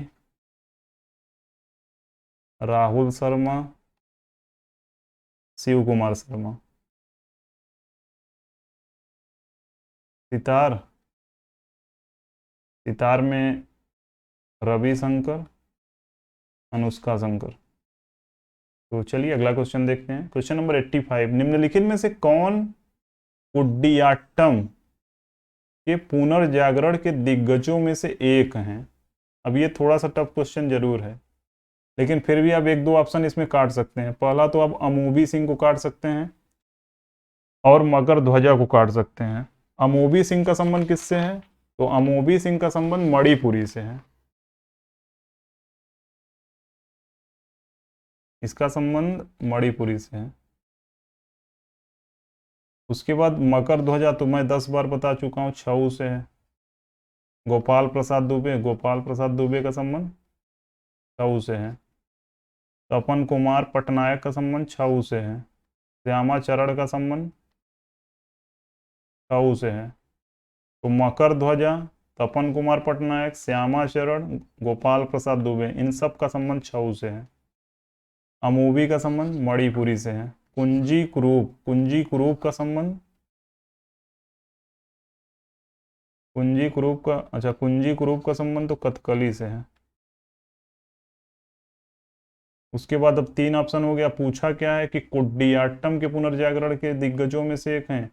राहुल शर्मा, शिव कुमार शर्मा। सितार, सितार में रवि शंकर, अनुष्का शंकर। तो चलिए अगला क्वेश्चन देखते हैं। क्वेश्चन नंबर 85, निम्नलिखित में से कौन कुडियाट्टम के पुनर्जागरण के दिग्गजों में से एक हैं? अब ये थोड़ा सा टफ क्वेश्चन जरूर है, लेकिन फिर भी आप एक दो ऑप्शन इसमें काट सकते हैं। पहला तो आप अमोबी सिंह को काट सकते हैं और मकर ध्वजा को काट सकते हैं। अमोबी सिंह का संबंध किससे है? तो अमोबी सिंह का संबंध मणिपुरी से है। इसका संबंध मणिपुरी से है। उसके बाद मकर ध्वजा तो मैं 10 बार बता चुका हूँ, छऊ से है। गोपाल प्रसाद दुबे, गोपाल प्रसाद दुबे का संबंध छऊ से है। तपन कुमार पटनायक का संबंध छऊ से है। श्यामा चरण का संबंध छऊ से है। तो मकर ध्वजा, तपन कुमार पटनायक, श्यामा चरण, गोपाल प्रसाद दुबे, इन सब का संबंध छऊ से है। अमूबी का संबंध मणिपुरी से है। कुंजी कुरूप, कुंजी कुरूप का संबंध, कुंजी कुरूप का, अच्छा कुंजी कुरूप का संबंध तो कथकली से है। उसके बाद अब 3 ऑप्शन हो गया। पूछा क्या है कि कुडियाट्टम के पुनर्जागरण के दिग्गजों में से एक हैं।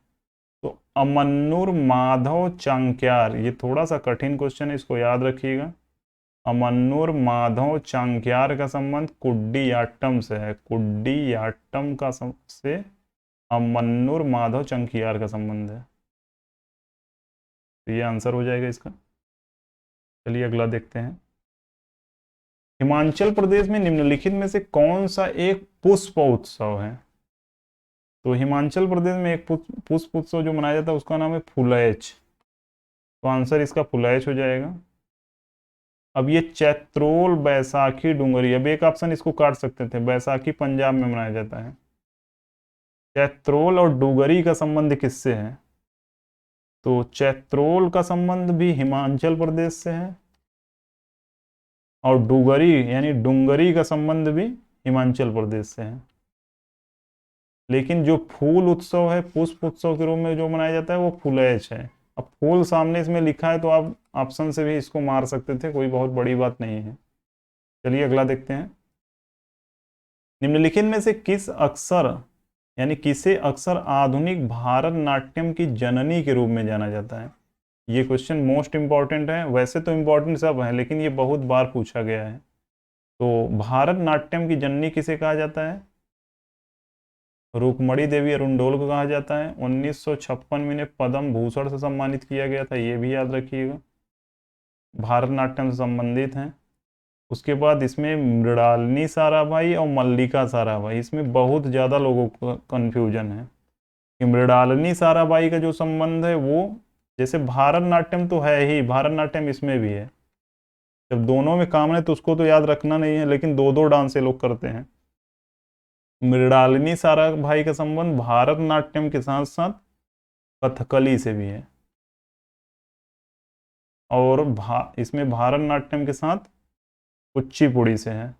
तो अमन्नुर माधव चांक्यार, ये थोड़ा सा कठिन क्वेश्चन है, इसको याद रखिएगा। अमन्नुर माधव चांक्यार का संबंध कुडियाट्टम से है। कुडियाट्टम का से अमन्नुर माधव चांक्यार का संबंध है। तो ये आंसर हो जाएगा इसका। चलिए अगला देखते हैं। हिमाचल प्रदेश में निम्नलिखित में से कौन सा एक पुष्प उत्सव है? तो हिमाचल प्रदेश में एक पुष्प उत्सव जो मनाया जाता है उसका नाम है फुलैच। तो आंसर इसका फुलैच हो जाएगा। अब ये चैत्रोल, बैसाखी, डुंगरी, अब एक ऑप्शन इसको काट सकते थे। बैसाखी पंजाब में मनाया जाता है। चैत्रोल और डुगरी का संबंध किससे है? तो चैत्रोल का संबंध भी हिमाचल प्रदेश से है और डुगरी यानी डुंगरी का संबंध भी हिमाचल प्रदेश से है। लेकिन जो फूल उत्सव है, पुष्प उत्सव के रूप में जो मनाया जाता है वो फुलैच है। अब फूल सामने इसमें लिखा है तो आप ऑप्शन से भी इसको मार सकते थे, कोई बहुत बड़ी बात नहीं है। चलिए अगला देखते हैं। निम्नलिखित में से किस अक्सर यानी किसे अक्सर आधुनिक भारत नाट्यम की जननी के रूप में जाना जाता है? ये क्वेश्चन मोस्ट इंपॉर्टेंट है। वैसे तो इंपॉर्टेंट सब है, लेकिन ये बहुत बार पूछा गया है। तो भारत नाट्यम की जननी किसे कहा जाता है? रुक्मणी देवी अरुणडोल को कहा जाता है। 1956 में इन्हें पद्म भूषण से सम्मानित किया गया था, ये भी याद रखिएगा। भारतनाट्यम से संबंधित हैं। उसके बाद इसमें मृणालिनी साराभाई और मल्लिका साराभाई, इसमें बहुत ज़्यादा लोगों को कन्फ्यूजन है कि मृणालिनी साराभाई का जो संबंध है वो, जैसे भारतनाट्यम तो है ही, भारतनाट्यम इसमें भी है। जब दोनों में काम है तो उसको तो याद रखना नहीं है, लेकिन दो दो डांस ये लोग करते हैं। मृणालिनी साराभाई का संबंध भारतनाट्यम के साथ साथ कथकली से भी है और इसमें भारतनाट्यम के साथ कुचिपुड़ी से है।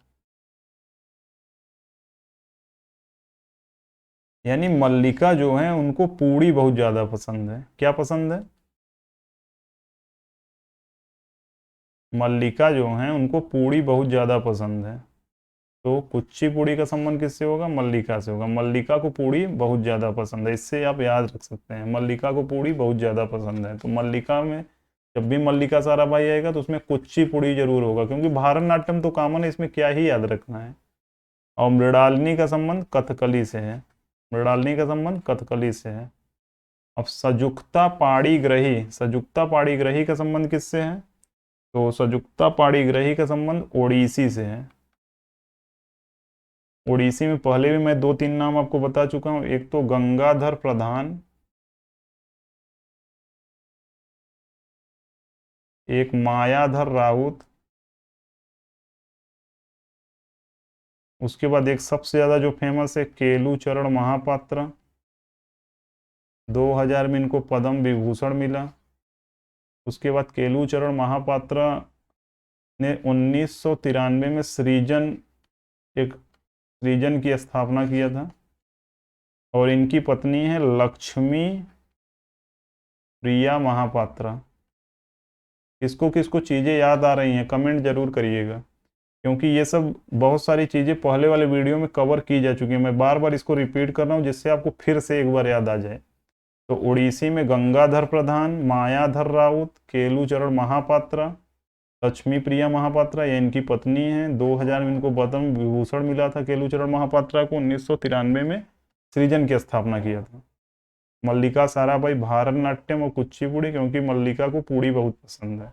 यानी मल्लिका जो है उनको पूड़ी बहुत ज्यादा पसंद है। क्या पसंद है? मल्लिका जो है उनको पूड़ी बहुत ज्यादा पसंद है। तो कुचिपुड़ी का संबंध किससे होगा? मल्लिका से होगा। मल्लिका को पूड़ी बहुत ज्यादा पसंद है, इससे आप याद रख सकते हैं, मल्लिका को पूड़ी बहुत ज्यादा पसंद है। तो मल्लिका में जब भी मल्लिका साराभाई आएगा तो उसमें कुचिपुड़ी जरूर होगा, क्योंकि भारतनाट्यम तो कॉमन है, इसमें क्या ही याद रखना है। और मृणालिनी का संबंध कथकली से है। मृणालिनी का संबंध कथकली से है। अब सजुक्ता पाणिग्रही, सजुक्ता पाणिग्रही का संबंध किससे है? तो सजुक्ता पाणिग्रही का संबंध ओडिसी से है। ओडिसी में पहले भी मैं 2-3 नाम आपको बता चुका हूं। एक तो गंगाधर प्रधान, एक मायाधर राउत, उसके बाद एक सबसे ज़्यादा जो फेमस है केलू चरण महापात्र, 2000 में इनको पद्म विभूषण मिला। उसके बाद केलू चरण महापात्र ने 1993 में सृजन की स्थापना किया था, और इनकी पत्नी है लक्ष्मी प्रिया महापात्रा। किसको किसको चीज़ें याद आ रही हैं कमेंट जरूर करिएगा, क्योंकि ये सब बहुत सारी चीज़ें पहले वाले वीडियो में कवर की जा चुकी हैं। मैं बार बार इसको रिपीट कर रहा हूँ जिससे आपको फिर से एक बार याद आ जाए। तो उड़ीसी में गंगाधर प्रधान, मायाधर राउत, केलू चरण महापात्रा, लक्ष्मी प्रिया महापात्रा, ये इनकी पत्नी है। 2000 में इनको पद्म विभूषण मिला था केलू चरण महापात्रा को। 1993 में सृजन की स्थापना किया था। मल्लिका साराभाई भारतनाट्यम और कुचिपुड़ी, क्योंकि मल्लिका को पूड़ी बहुत पसंद है।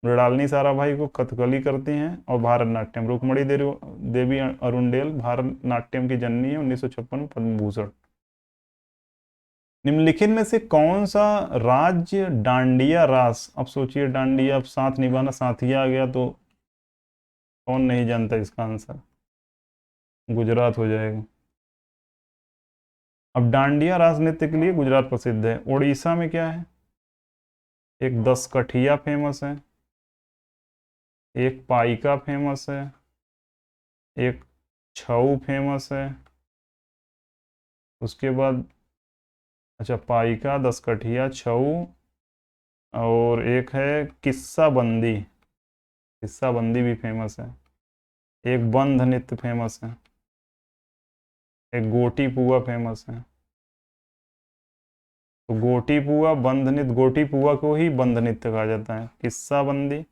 मृणालिनी साराभाई को कथकली करती हैं और भारतनाट्यम। रुक्मणी देवी अरुंडेल भारतनाट्यम की जननी है, 1956 में पद्म भूषण। निम्नलिखित में से कौन सा राज्य डांडिया रास, अब सोचिए डांडिया, अब साथ निभाना साथिया आ गया तो कौन नहीं जानता इसका आंसर, गुजरात हो जाएगा। अब डांडिया रास नृत्य के लिए गुजरात प्रसिद्ध है। उड़ीसा में क्या है, एक दसकठिया फेमस है, एक पाइका फेमस है, एक छऊ फेमस है। उसके बाद अच्छा पाइका, दसकठिया, छऊ, और एक है किस्सा बंदी, किस्सा बंदी भी फेमस है। एक बंध नृत्य फेमस है, एक गोटी पुआ फेमस है। तो गोटी पुआ, बंध नृत्य, गोटी पुआ को ही बंध नृत्य कहा जाता है। किस्सा बंदी,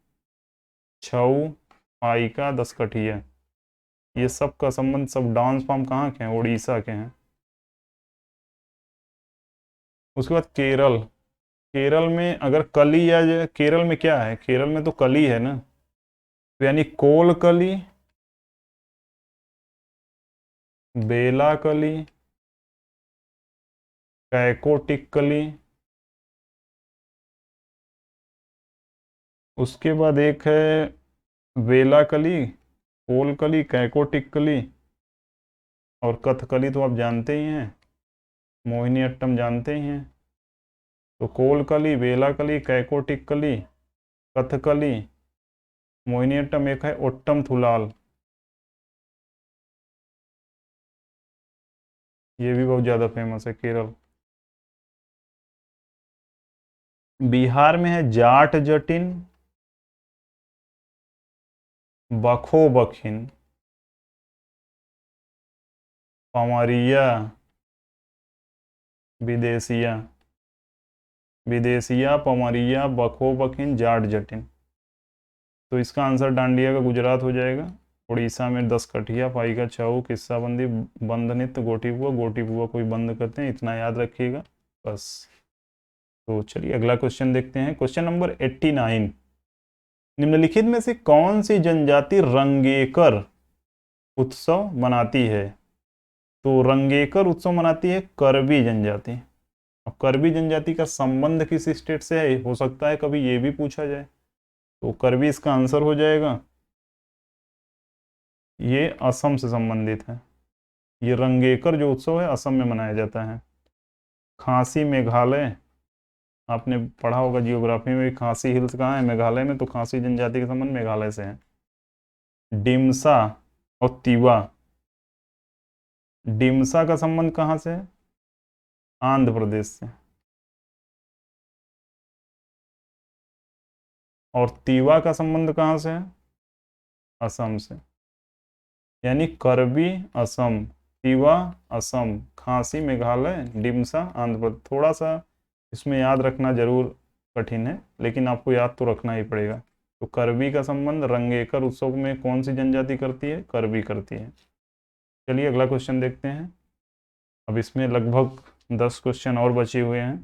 छऊ, पाइका, दसकठिया, ये सब का संबंध, सब डांस फॉर्म कहाँ के हैं, उड़ीसा के हैं। उसके बाद केरल, केरल में अगर कली या केरल में क्या है, केरल में तो कली है ना, तो यानी कोल कली, बेला कली, कैकोटिक कली। उसके बाद एक है वेला कली, कोल कली, कैकोटिक कली, और कथकली तो आप जानते ही हैं, मोहिनी अट्टम जानते ही हैं। तो कोल कली, वेला कली, कैकोटिक कली, कथकली, मोहिनी अट्टम, एक है ओट्टम थुलाल, ये भी बहुत ज़्यादा फेमस है केरल। बिहार में है जाट जटिन, बखो बखिन, पमरिया, विदेशिया, विदेशिया, पमरिया, बखो बखिन, जाट जटिन। तो इसका आंसर डांडिया का गुजरात हो जाएगा। उड़ीसा में दसकठिया, पाइका, छऊ, किस्साबंदी, बंद नृत्य, गोटी पुआ कोई बंद करते हैं, इतना याद रखिएगा बस। तो चलिए अगला क्वेश्चन देखते हैं। क्वेश्चन नंबर 89, निम्नलिखित में से कौन सी जनजाति रंगेकर उत्सव मनाती है। तो रंगेकर उत्सव मनाती है करबी जनजाति। अब करबी जनजाति का संबंध किस स्टेट से है, हो सकता है कभी ये भी पूछा जाए, तो करबी इसका आंसर हो जाएगा। ये असम से संबंधित है। ये रंगेकर जो उत्सव है असम में मनाया जाता है। खासी मेघालय, आपने पढ़ा होगा जियोग्राफी में, खासी हिल्स कहाँ है, मेघालय में, तो खासी जनजाति का संबंध मेघालय से है। डिमसा और तिवा, डिमसा का संबंध कहाँ से है, आंध्र प्रदेश से, और तिवा का संबंध कहाँ से है, असम से। यानी करबी असम, तिवा असम, खासी मेघालय, डिमसा आंध्र प्रदेश। थोड़ा सा इसमें याद रखना जरूर कठिन है, लेकिन आपको याद तो रखना ही पड़ेगा। तो करबी का संबंध रंगेकर उत्सव में कौन सी जनजाति करती है, करबी करती है। चलिए अगला क्वेश्चन देखते हैं। अब इसमें लगभग 10 क्वेश्चन और बचे हुए हैं।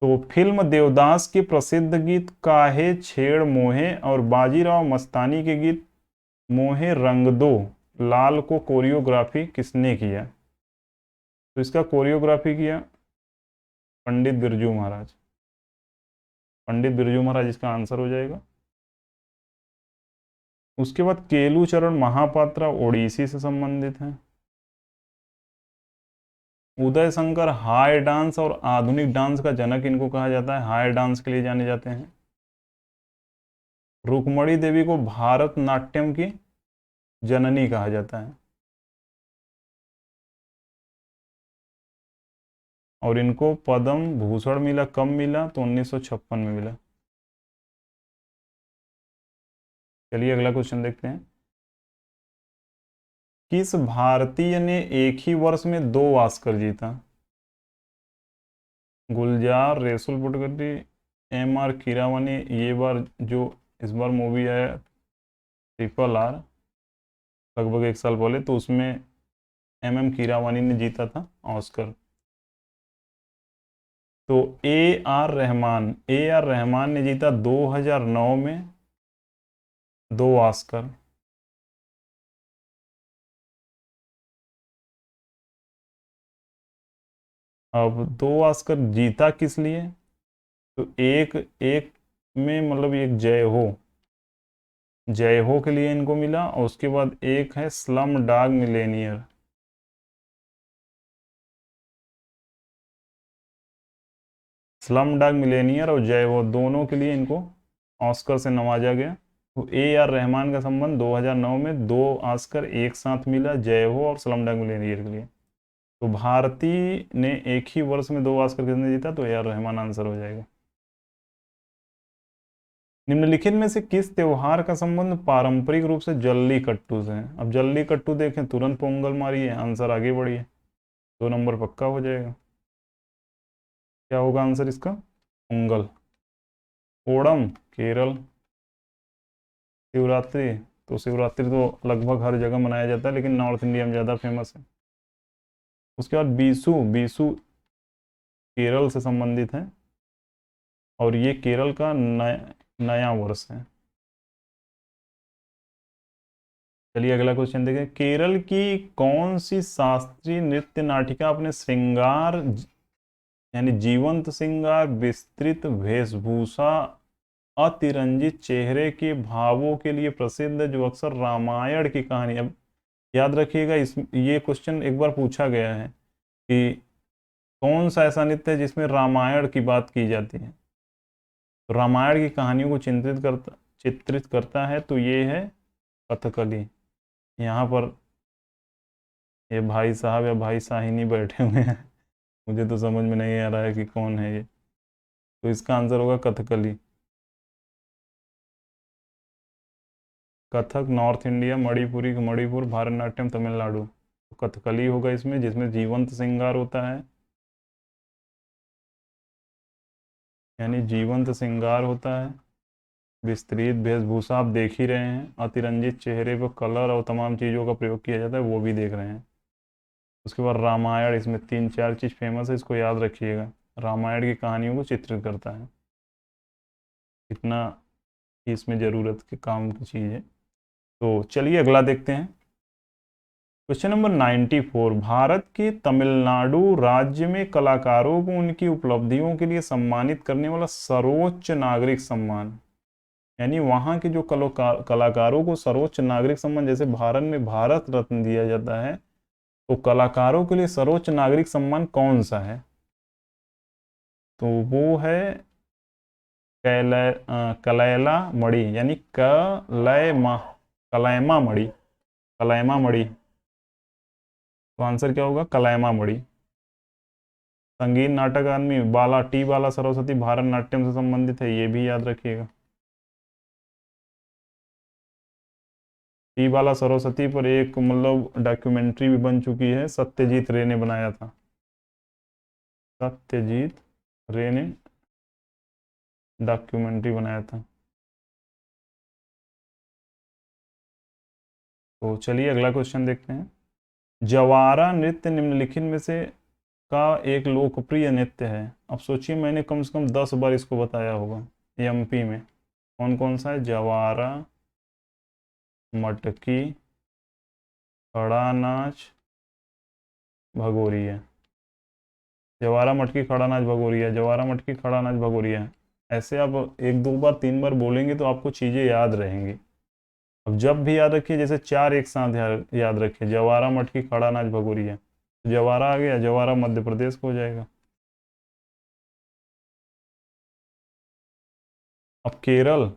तो फिल्म देवदास के प्रसिद्ध गीत काहे छेड़ मोहे और बाजीराव मस्तानी के गीत मोहे रंग दो लाल को कोरियोग्राफी किसने किया। तो इसका कोरियोग्राफी किया पंडित बिरजू महाराज। पंडित बिरजू महाराज इसका आंसर हो जाएगा। उसके बाद केलुचरण महापात्रा ओडिसी से संबंधित हैं। उदय शंकर हाय डांस और आधुनिक डांस का जनक इनको कहा जाता है, हाय डांस के लिए जाने जाते हैं। रुक्मणी देवी को भारतनाट्यम की जननी कहा जाता है। और इनको पद्म भूषण मिला, कब मिला? तो 1956 में मिला। चलिए अगला क्वेश्चन देखते हैं। किस भारतीय ने एक ही वर्ष में 2 ऑस्कर जीता? गुलजार, रेसुल पुडगट्टी, एम आर कीरावानी। ये बार जो इस बार मूवी आया RRR लगभग 1 साल पहले, तो उसमें एम कीरावानी ने जीता था ऑस्कर। तो ए आर रहमान ने जीता 2009 में 2 ऑस्कर। अब 2 ऑस्कर जीता किस लिए? तो एक एक में मतलब एक जय हो के लिए इनको मिला, और उसके बाद एक है slum dog Millionaire. Slum dog Millionaire और जय हो दोनों के लिए इनको ऑस्कर से नवाजा गया। तो ए आर रहमान का संबंध 2009 में 2 ऑस्कर एक साथ मिला, जय हो और स्लम डॉग मिलेनियर के लिए। तो भारती ने एक ही वर्ष में 2 ऑस्कर किसने जीता? तो ए आर रहमान आंसर हो जाएगा। निम्नलिखित में से किस त्योहार का संबंध पारंपरिक रूप से जल्लीकट्टू से है? अब जल्लीकट्टू देखें, तुरंत पोंगल मारिए, आंसर आगे बढ़िए, 2 नंबर पक्का हो जाएगा। क्या होगा आंसर इसका? पोंगल। ओणम केरल। शिवरात्रि, तो शिवरात्रि तो लगभग हर जगह मनाया जाता है, लेकिन नॉर्थ इंडिया में ज़्यादा फेमस है। उसके बाद बीसू, बीसू केरल से संबंधित है, और ये केरल का नया वर्ष है। चलिए अगला क्वेश्चन देखें। केरल की कौन सी शास्त्रीय नृत्य नाटिका अपने श्रृंगार यानी जीवंत श्रृंगार, विस्तृत वेशभूषा, अतिरंजित चेहरे के भावों के लिए प्रसिद्ध है, जो अक्सर रामायण की कहानी? अब याद रखिएगा, इस ये क्वेश्चन एक बार पूछा गया है कि कौन सा ऐसा नृत्य है जिसमें रामायण की बात की जाती है, तो रामायण की कहानियों को चित्रित करता है, तो ये है कथकली। यहाँ पर ये भाई साहब या भाई साहिनी बैठे हुए हैं, मुझे तो समझ में नहीं आ रहा है कि कौन है ये, तो इसका आंसर होगा कथकली। Kathak north India, Manipuri Manipur, Bharatanatyam Tamil Nadu. तो कथकली होगा इसमें, जिसमें जीवंत श्रृंगार होता है, यानी जीवंत श्रृंगार होता है, विस्तृत वेशभूषा आप देख ही रहे हैं, अतिरंजित चेहरे पर कलर और तमाम चीज़ों का प्रयोग किया जाता है, वो भी देख रहे हैं। उसके बाद रामायण, इसमें 3-4 चीज़ फेमस है, इसको याद रखिएगा। रामायण की कहानियों को चित्रित करता है, इतना इसमें ज़रूरत के काम की चीज़ है। तो चलिए अगला देखते हैं। Question number 94। भारत के तमिलनाडु राज्य में कलाकारों को उनकी उपलब्धियों के लिए सम्मानित करने वाला सर्वोच्च नागरिक सम्मान, यानी वहाँ के जो कलाकारों को सर्वोच्च नागरिक सम्मान, जैसे भारत में भारत रत्न दिया जाता है, तो कलाकारों के लिए सर्वोच्च नागरिक सम्मान कौन सा है? तो वो है कलैला मणि, यानी कलैमा मणि, कलैमा मणि। तो आंसर क्या होगा? कलैमा मणि। संगीत नाटक अकादमी बाला सरस्वती भारतनाट्यम से संबंधित है, ये भी याद रखिएगा। टी बाला सरस्वती पर एक मतलब डॉक्यूमेंट्री भी बन चुकी है, सत्यजीत रे ने बनाया था, सत्यजीत रे ने डॉक्यूमेंट्री बनाया था। तो चलिए अगला क्वेश्चन देखते हैं। जवारा नृत्य निम्नलिखित में से का एक लोकप्रिय नृत्य है? अब सोचिए, मैंने कम से कम 10 बार इसको बताया होगा। एमपी में कौन कौन सा है? जवारा, मटकी, खड़ा नाच, भगोरिया। जवारा, मटकी, खड़ा नाच, भगोरिया, जवारा, मटकी, खड़ा नाच, भगोरिया। ऐसे आप 1-2 बार 3 बार बोलेंगे तो आपको चीज़ें याद रहेंगी। अब जब भी याद रखिए, जैसे चार एक साथ याद रखिए, जवारा, मटकी, खड़ा नाच, भगोरिया। जवारा आ गया, जवारा मध्य प्रदेश को हो जाएगा। अब केरल,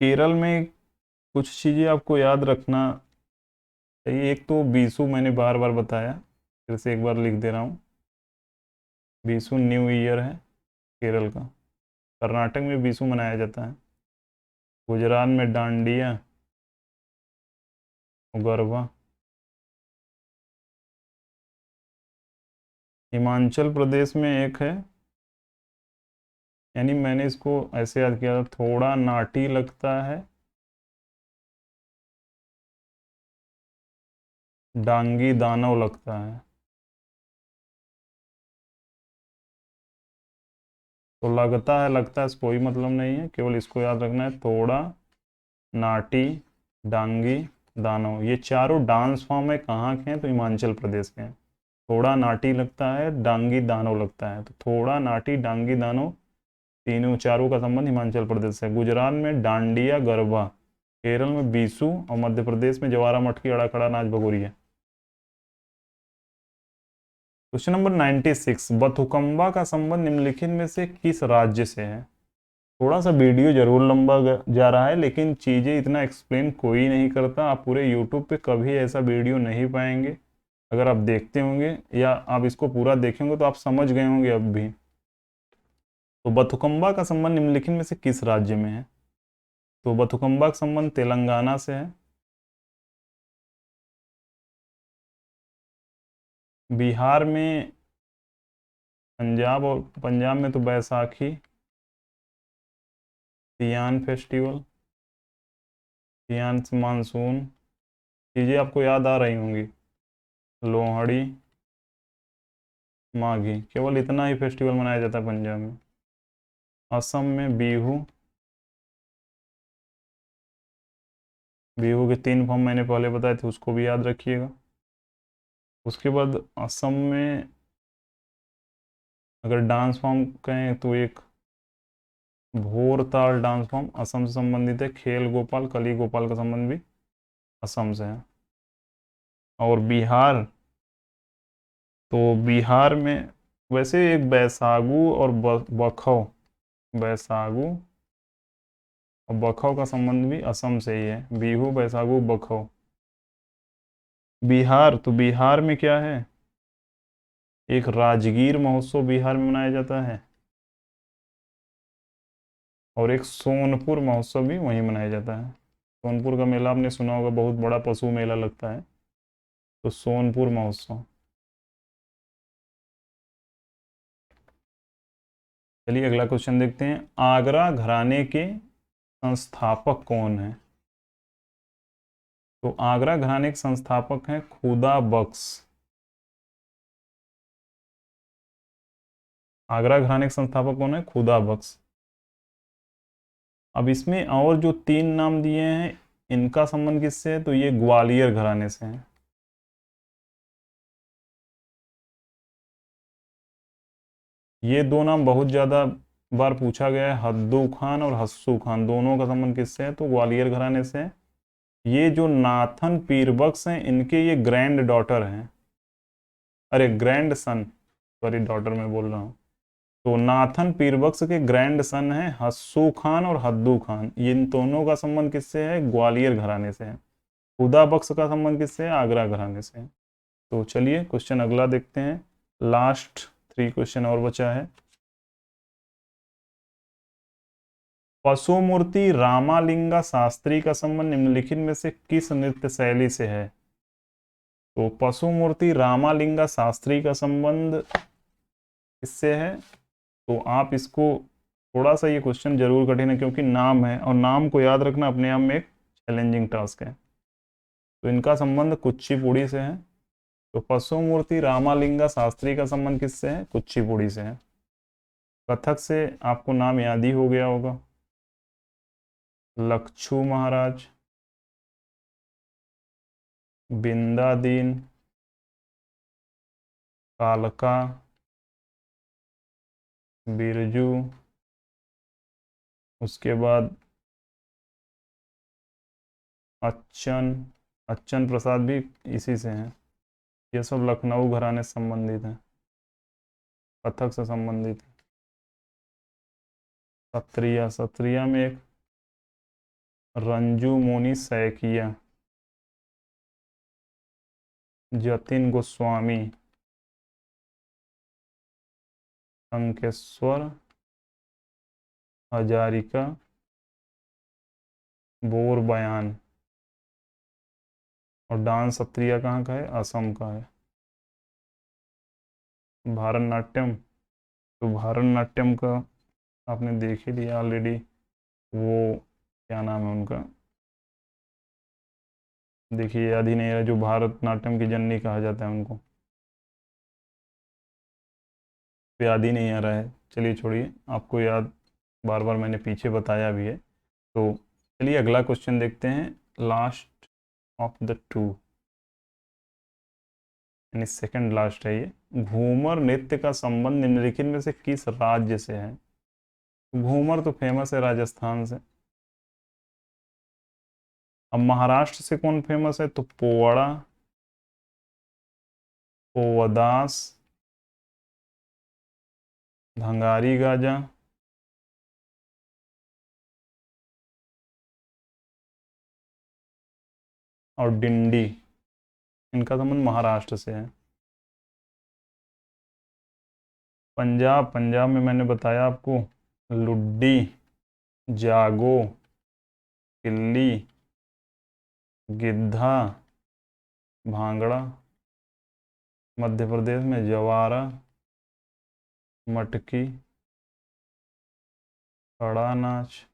केरल में कुछ चीज़ें आपको याद रखना चाहिए। एक तो बीसू मैंने बार बार बताया, फिर से एक बार लिख दे रहा हूँ। बीसू न्यू ईयर है केरल का। कर्नाटक में बीसू मनाया जाता है। गुजरात में डांडिया और गरबा। हिमाचल प्रदेश में एक है, यानी मैंने इसको ऐसे याद किया था, थोड़ा नाटी लगता है, डांगी दानव लगता है। तो लगता है इससे कोई मतलब नहीं है, केवल इसको याद रखना है, थोड़ा, नाटी, डांगी, दानव। ये चारों डांस फॉर्म है, कहाँ के हैं? तो हिमाचल प्रदेश के हैं। थोड़ा नाटी लगता है, डांगी दानव लगता है, तो थोड़ा नाटी डांगी दानव, तीनों चारों का संबंध हिमाचल प्रदेश से है। गुजरात में डांडिया गरबा, केरल में बीसू और मध्य प्रदेश में जवारा, मटकी, अड़ा खड़ा नाच, भगोरिया। क्वेश्चन नंबर 96, बथुकम्बा का संबंध निम्नलिखित में से किस राज्य से है? थोड़ा सा वीडियो जरूर लंबा जा रहा है, लेकिन चीज़ें इतना एक्सप्लेन कोई नहीं करता। आप पूरे यूट्यूब पे कभी ऐसा वीडियो नहीं पाएंगे। अगर आप देखते होंगे या आप इसको पूरा देखेंगे तो आप समझ गए होंगे अब भी। तो बथुकम्बा का संबंध निम्नलिखित में से किस राज्य में है? तो बथुकम्बा का संबंध तेलंगाना से है। बिहार में, पंजाब में तो बैसाखी, सियान फेस्टिवल, सियान मानसून, चीज़ें आपको याद आ रही होंगी। लोहड़ी, माघी, केवल इतना ही फेस्टिवल मनाया जाता है पंजाब में। असम में बिहू। बिहू के तीन फॉर्म मैंने पहले बताए थे, उसको भी याद रखिएगा। उसके बाद असम में अगर डांस फॉर्म कहें तो एक भोरताल डांस फॉर्म असम से संबंधित है। खेल गोपाल, कली गोपाल का संबंध भी असम से है। और बिहार, तो बिहार में वैसे एक बैसागु और बखौ, बैसागु और बखौ का संबंध भी असम से ही है। बिहू, बैसागु, बखौ। बिहार, तो बिहार में क्या है? एक राजगीर महोत्सव बिहार में मनाया जाता है, और एक सोनपुर महोत्सव भी वहीं मनाया जाता है। सोनपुर का मेला आपने सुना होगा, बहुत बड़ा पशु मेला लगता है, तो सोनपुर महोत्सव। चलिए अगला क्वेश्चन देखते हैं। आगरा घराने के संस्थापक कौन है? तो आगरा घराने के संस्थापक हैं खुदा बख्श। आगरा घराने के संस्थापक कौन है? खुदा बख्श। अब इसमें और जो तीन नाम दिए हैं, इनका संबंध किससे है? तो ये ग्वालियर घराने से है। ये दो नाम बहुत ज़्यादा बार पूछा गया है, हद्दू खान और हस्सू खान, दोनों का संबंध किससे है? तो ग्वालियर घराने से है। ये जो नाथन पीरबक्स हैं, इनके ये ग्रैंड डॉटर हैं, अरे ग्रैंड सन, सॉरी डॉटर मैं बोल रहा हूँ। तो नाथन पीरबक्स के ग्रैंड सन है हस्सू खान और हद्दू खान। इन दोनों का संबंध किससे है? ग्वालियर घराने से है। खुदा बख्श का संबंध किससे है? आगरा घराने से है। तो चलिए क्वेश्चन अगला देखते हैं। लास्ट 3 क्वेश्चन और बचा है। पशुमूर्ति रामालिंगा शास्त्री का संबंध निम्नलिखित में से किस नृत्य शैली से है? तो पशुमूर्ति रामालिंगा शास्त्री का संबंध किससे है? तो आप इसको, थोड़ा सा ये क्वेश्चन जरूर कठिन है क्योंकि नाम है, और नाम को याद रखना अपने आप में एक चैलेंजिंग टास्क है। तो इनका संबंध कुचिपुड़ी से है। तो पशुमूर्ति रामालिंगा शास्त्री का संबंध किससे है? कुचिपुड़ी से है। कथक से आपको नाम याद ही हो गया होगा, लक्षू महाराज, बिंदादीन, कालका, बिरजू, उसके बाद अच्छन, अच्छन प्रसाद भी इसी से हैं। ये सब लखनऊ घराने से संबंधित हैं, कथक से संबंधित है। सत्रिया, सत्रिया में एक रंजू मोनी सैकिया, जतिन गोस्वामी, अंकेश्वर हजारिका, बोर बयान। और डांस सत्रिया कहाँ का है? असम का है। भारतनाट्यम, तो भारतनाट्यम का आपने देख ही लिया ऑलरेडी, वो क्या नाम है उनका, देखिए याद ही नहीं रहा, जो भारतनाट्यम की जननी कहा जाता है उनको, तो याद ही नहीं आ रहा है। चलिए छोड़िए, आपको याद बार बार मैंने पीछे बताया भी है। तो चलिए अगला क्वेश्चन देखते हैं, लास्ट ऑफ द टू, यानी सेकंड लास्ट है ये। घूमर नृत्य का संबंध निम्नलिखित में से किस राज्य से है? घूमर तो फेमस है राजस्थान से। अब महाराष्ट्र से कौन फेमस है? तो पोवाड़ा, पोवदास, भंगारी गाजा, और डिंडी, इनका संबंध महाराष्ट्र से है। पंजाब, पंजाब में मैंने बताया आपको, लुड्डी, जागो, किल्ली, गिद्धा, भांगड़ा। मध्य प्रदेश में जवारा, मटकी, खड़ा नाच,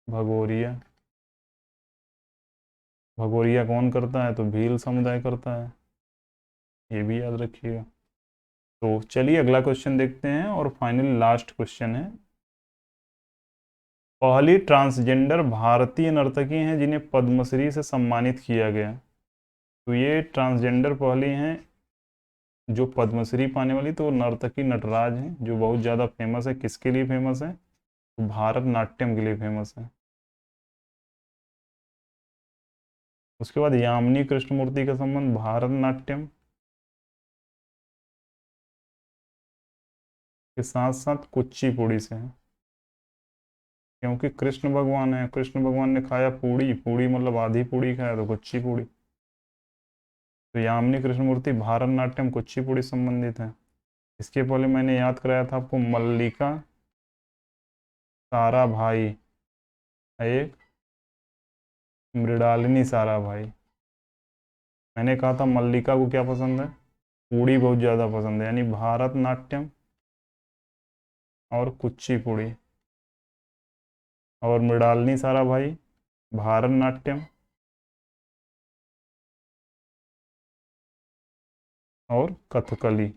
भगोरिया। भगोरिया कौन करता है? तो भील समुदाय करता है, ये भी याद रखिएगा। तो चलिए अगला क्वेश्चन देखते हैं, और फाइनल लास्ट क्वेश्चन है। पहली ट्रांसजेंडर भारतीय नर्तकी हैं जिन्हें पद्मश्री से सम्मानित किया गया। तो ये ट्रांसजेंडर पहली हैं जो पद्मश्री पाने वाली, तो नर्तकी नटराज हैं, जो बहुत ज़्यादा फेमस है। किसके लिए फेमस है? तो भारतनाट्यम के लिए फेमस है। उसके बाद यामिनी कृष्णमूर्ति का संबंध भारतनाट्यम के साथ साथ कुचिपुड़ी से है, क्योंकि कृष्ण भगवान है, कृष्ण भगवान ने खाया पूड़ी, पूड़ी मतलब आधी पूड़ी खाया, तो कुचिपुड़ी। तो यामिनी कृष्णमूर्ति भारतनाट्यम कुचिपुड़ी संबंधित है। इसके पहले मैंने याद कराया था आपको, मल्लिका साराभाई, एक मृणालिनी साराभाई। मैंने कहा था मल्लिका को क्या पसंद है? पूड़ी बहुत ज़्यादा पसंद है, यानी भारतनाट्यम और कुचिपुड़ी। और मृणालिनी साराभाई भारतनाट्यम और कथकली।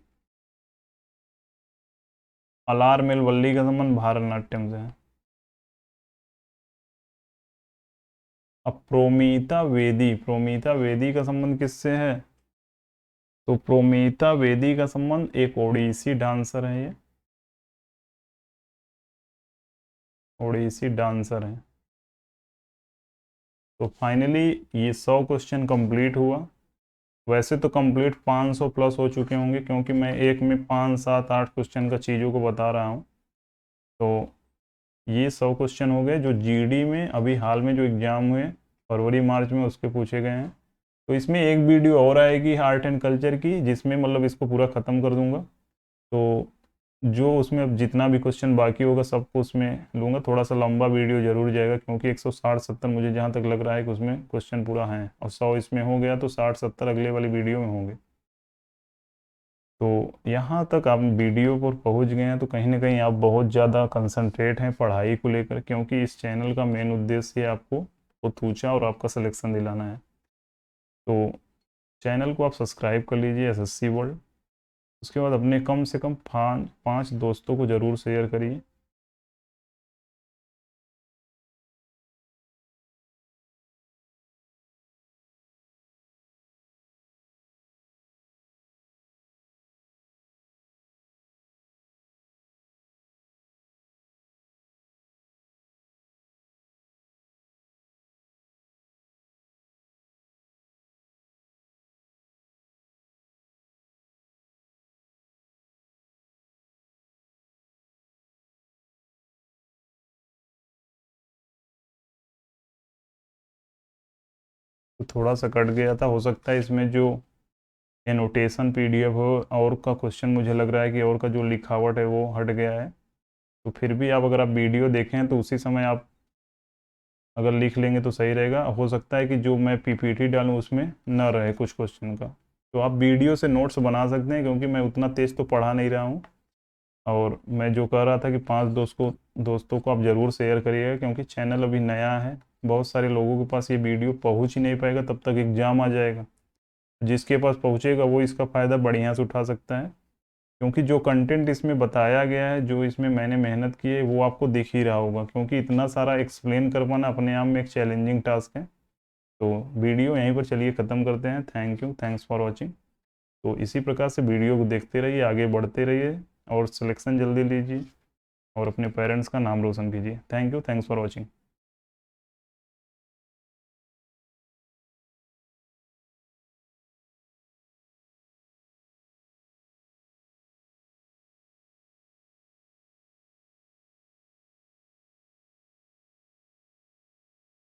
अलारमेल वल्ली का संबंध भारतनाट्यम से है। अब प्रोमीता वेदी, प्रोमीता वेदी का संबंध किससे है? तो प्रोमीता वेदी का संबंध एक ओडिसी डांसर है, ये ओडिसी डांसर है। तो फाइनली ये 100 क्वेश्चन कंप्लीट हुआ। वैसे तो कंप्लीट 500 प्लस हो चुके होंगे, क्योंकि मैं एक में 5, 7, 8 क्वेश्चन का चीज़ों को बता रहा हूँ। तो ये 100 क्वेश्चन हो गए जो जीडी में अभी हाल में जो एग्ज़ाम हुए फरवरी मार्च में, उसके पूछे गए हैं। तो इसमें एक वीडियो और आएगी आर्ट एंड कल्चर की, जिसमें मतलब इसको पूरा ख़त्म कर दूंगा। तो जो उसमें अब जितना भी क्वेश्चन बाकी होगा सबको उसमें लूँगा। थोड़ा सा लंबा वीडियो जरूर जाएगा, क्योंकि 160-70 मुझे जहाँ तक लग रहा है कि उसमें क्वेश्चन पूरा है, और 100 इसमें हो गया तो 60-70 अगले वाली वीडियो में होंगे। तो यहाँ तक आप वीडियो पर पहुँच गए हैं, तो कहीं ना कहीं आप बहुत ज़्यादा कंसंट्रेट हैं पढ़ाई को लेकर, क्योंकि इस चैनल का मेन उद्देश्य है आपको बहुत ऊँचा और आपका सिलेक्शन दिलाना है। तो चैनल को आप सब्सक्राइब कर लीजिए, एसएससी वर्ल्ड। उसके बाद अपने कम से कम 5 दोस्तों को ज़रूर शेयर करिए। तो थोड़ा सा कट गया था, हो सकता है इसमें जो एनोटेशन पीडीएफ हो और का क्वेश्चन मुझे लग रहा है कि और का जो लिखावट है वो हट गया है। तो फिर भी आप अगर आप वीडियो देखें तो उसी समय आप अगर लिख लेंगे तो सही रहेगा। हो सकता है कि जो मैं पीपीटी डालूँ उसमें न रहे कुछ क्वेश्चन का, तो आप वीडियो से नोट्स बना सकते हैं, क्योंकि मैं उतना तेज़ तो पढ़ा नहीं रहा हूँ। और मैं जो कह रहा था कि 5 दोस्तों को आप ज़रूर शेयर करिएगा, क्योंकि चैनल अभी नया है, बहुत सारे लोगों के पास ये वीडियो पहुंच ही नहीं पाएगा, तब तक एग्ज़ाम आ जाएगा। जिसके पास पहुंचेगा वो इसका फ़ायदा बढ़िया से उठा सकता है, क्योंकि जो कंटेंट इसमें बताया गया है, जो इसमें मैंने मेहनत की है, वो आपको दिख ही रहा होगा, क्योंकि इतना सारा एक्सप्लेन कर पाना अपने आप में एक चैलेंजिंग टास्क है। तो वीडियो यहीं पर चलिए ख़त्म करते हैं। Thank you, thanks for watching. तो इसी प्रकार से वीडियो को देखते रहिए, आगे बढ़ते रहिए और सिलेक्शन जल्दी लीजिए और अपने पेरेंट्स का नाम रोशन कीजिए। Thank you, thanks for watching.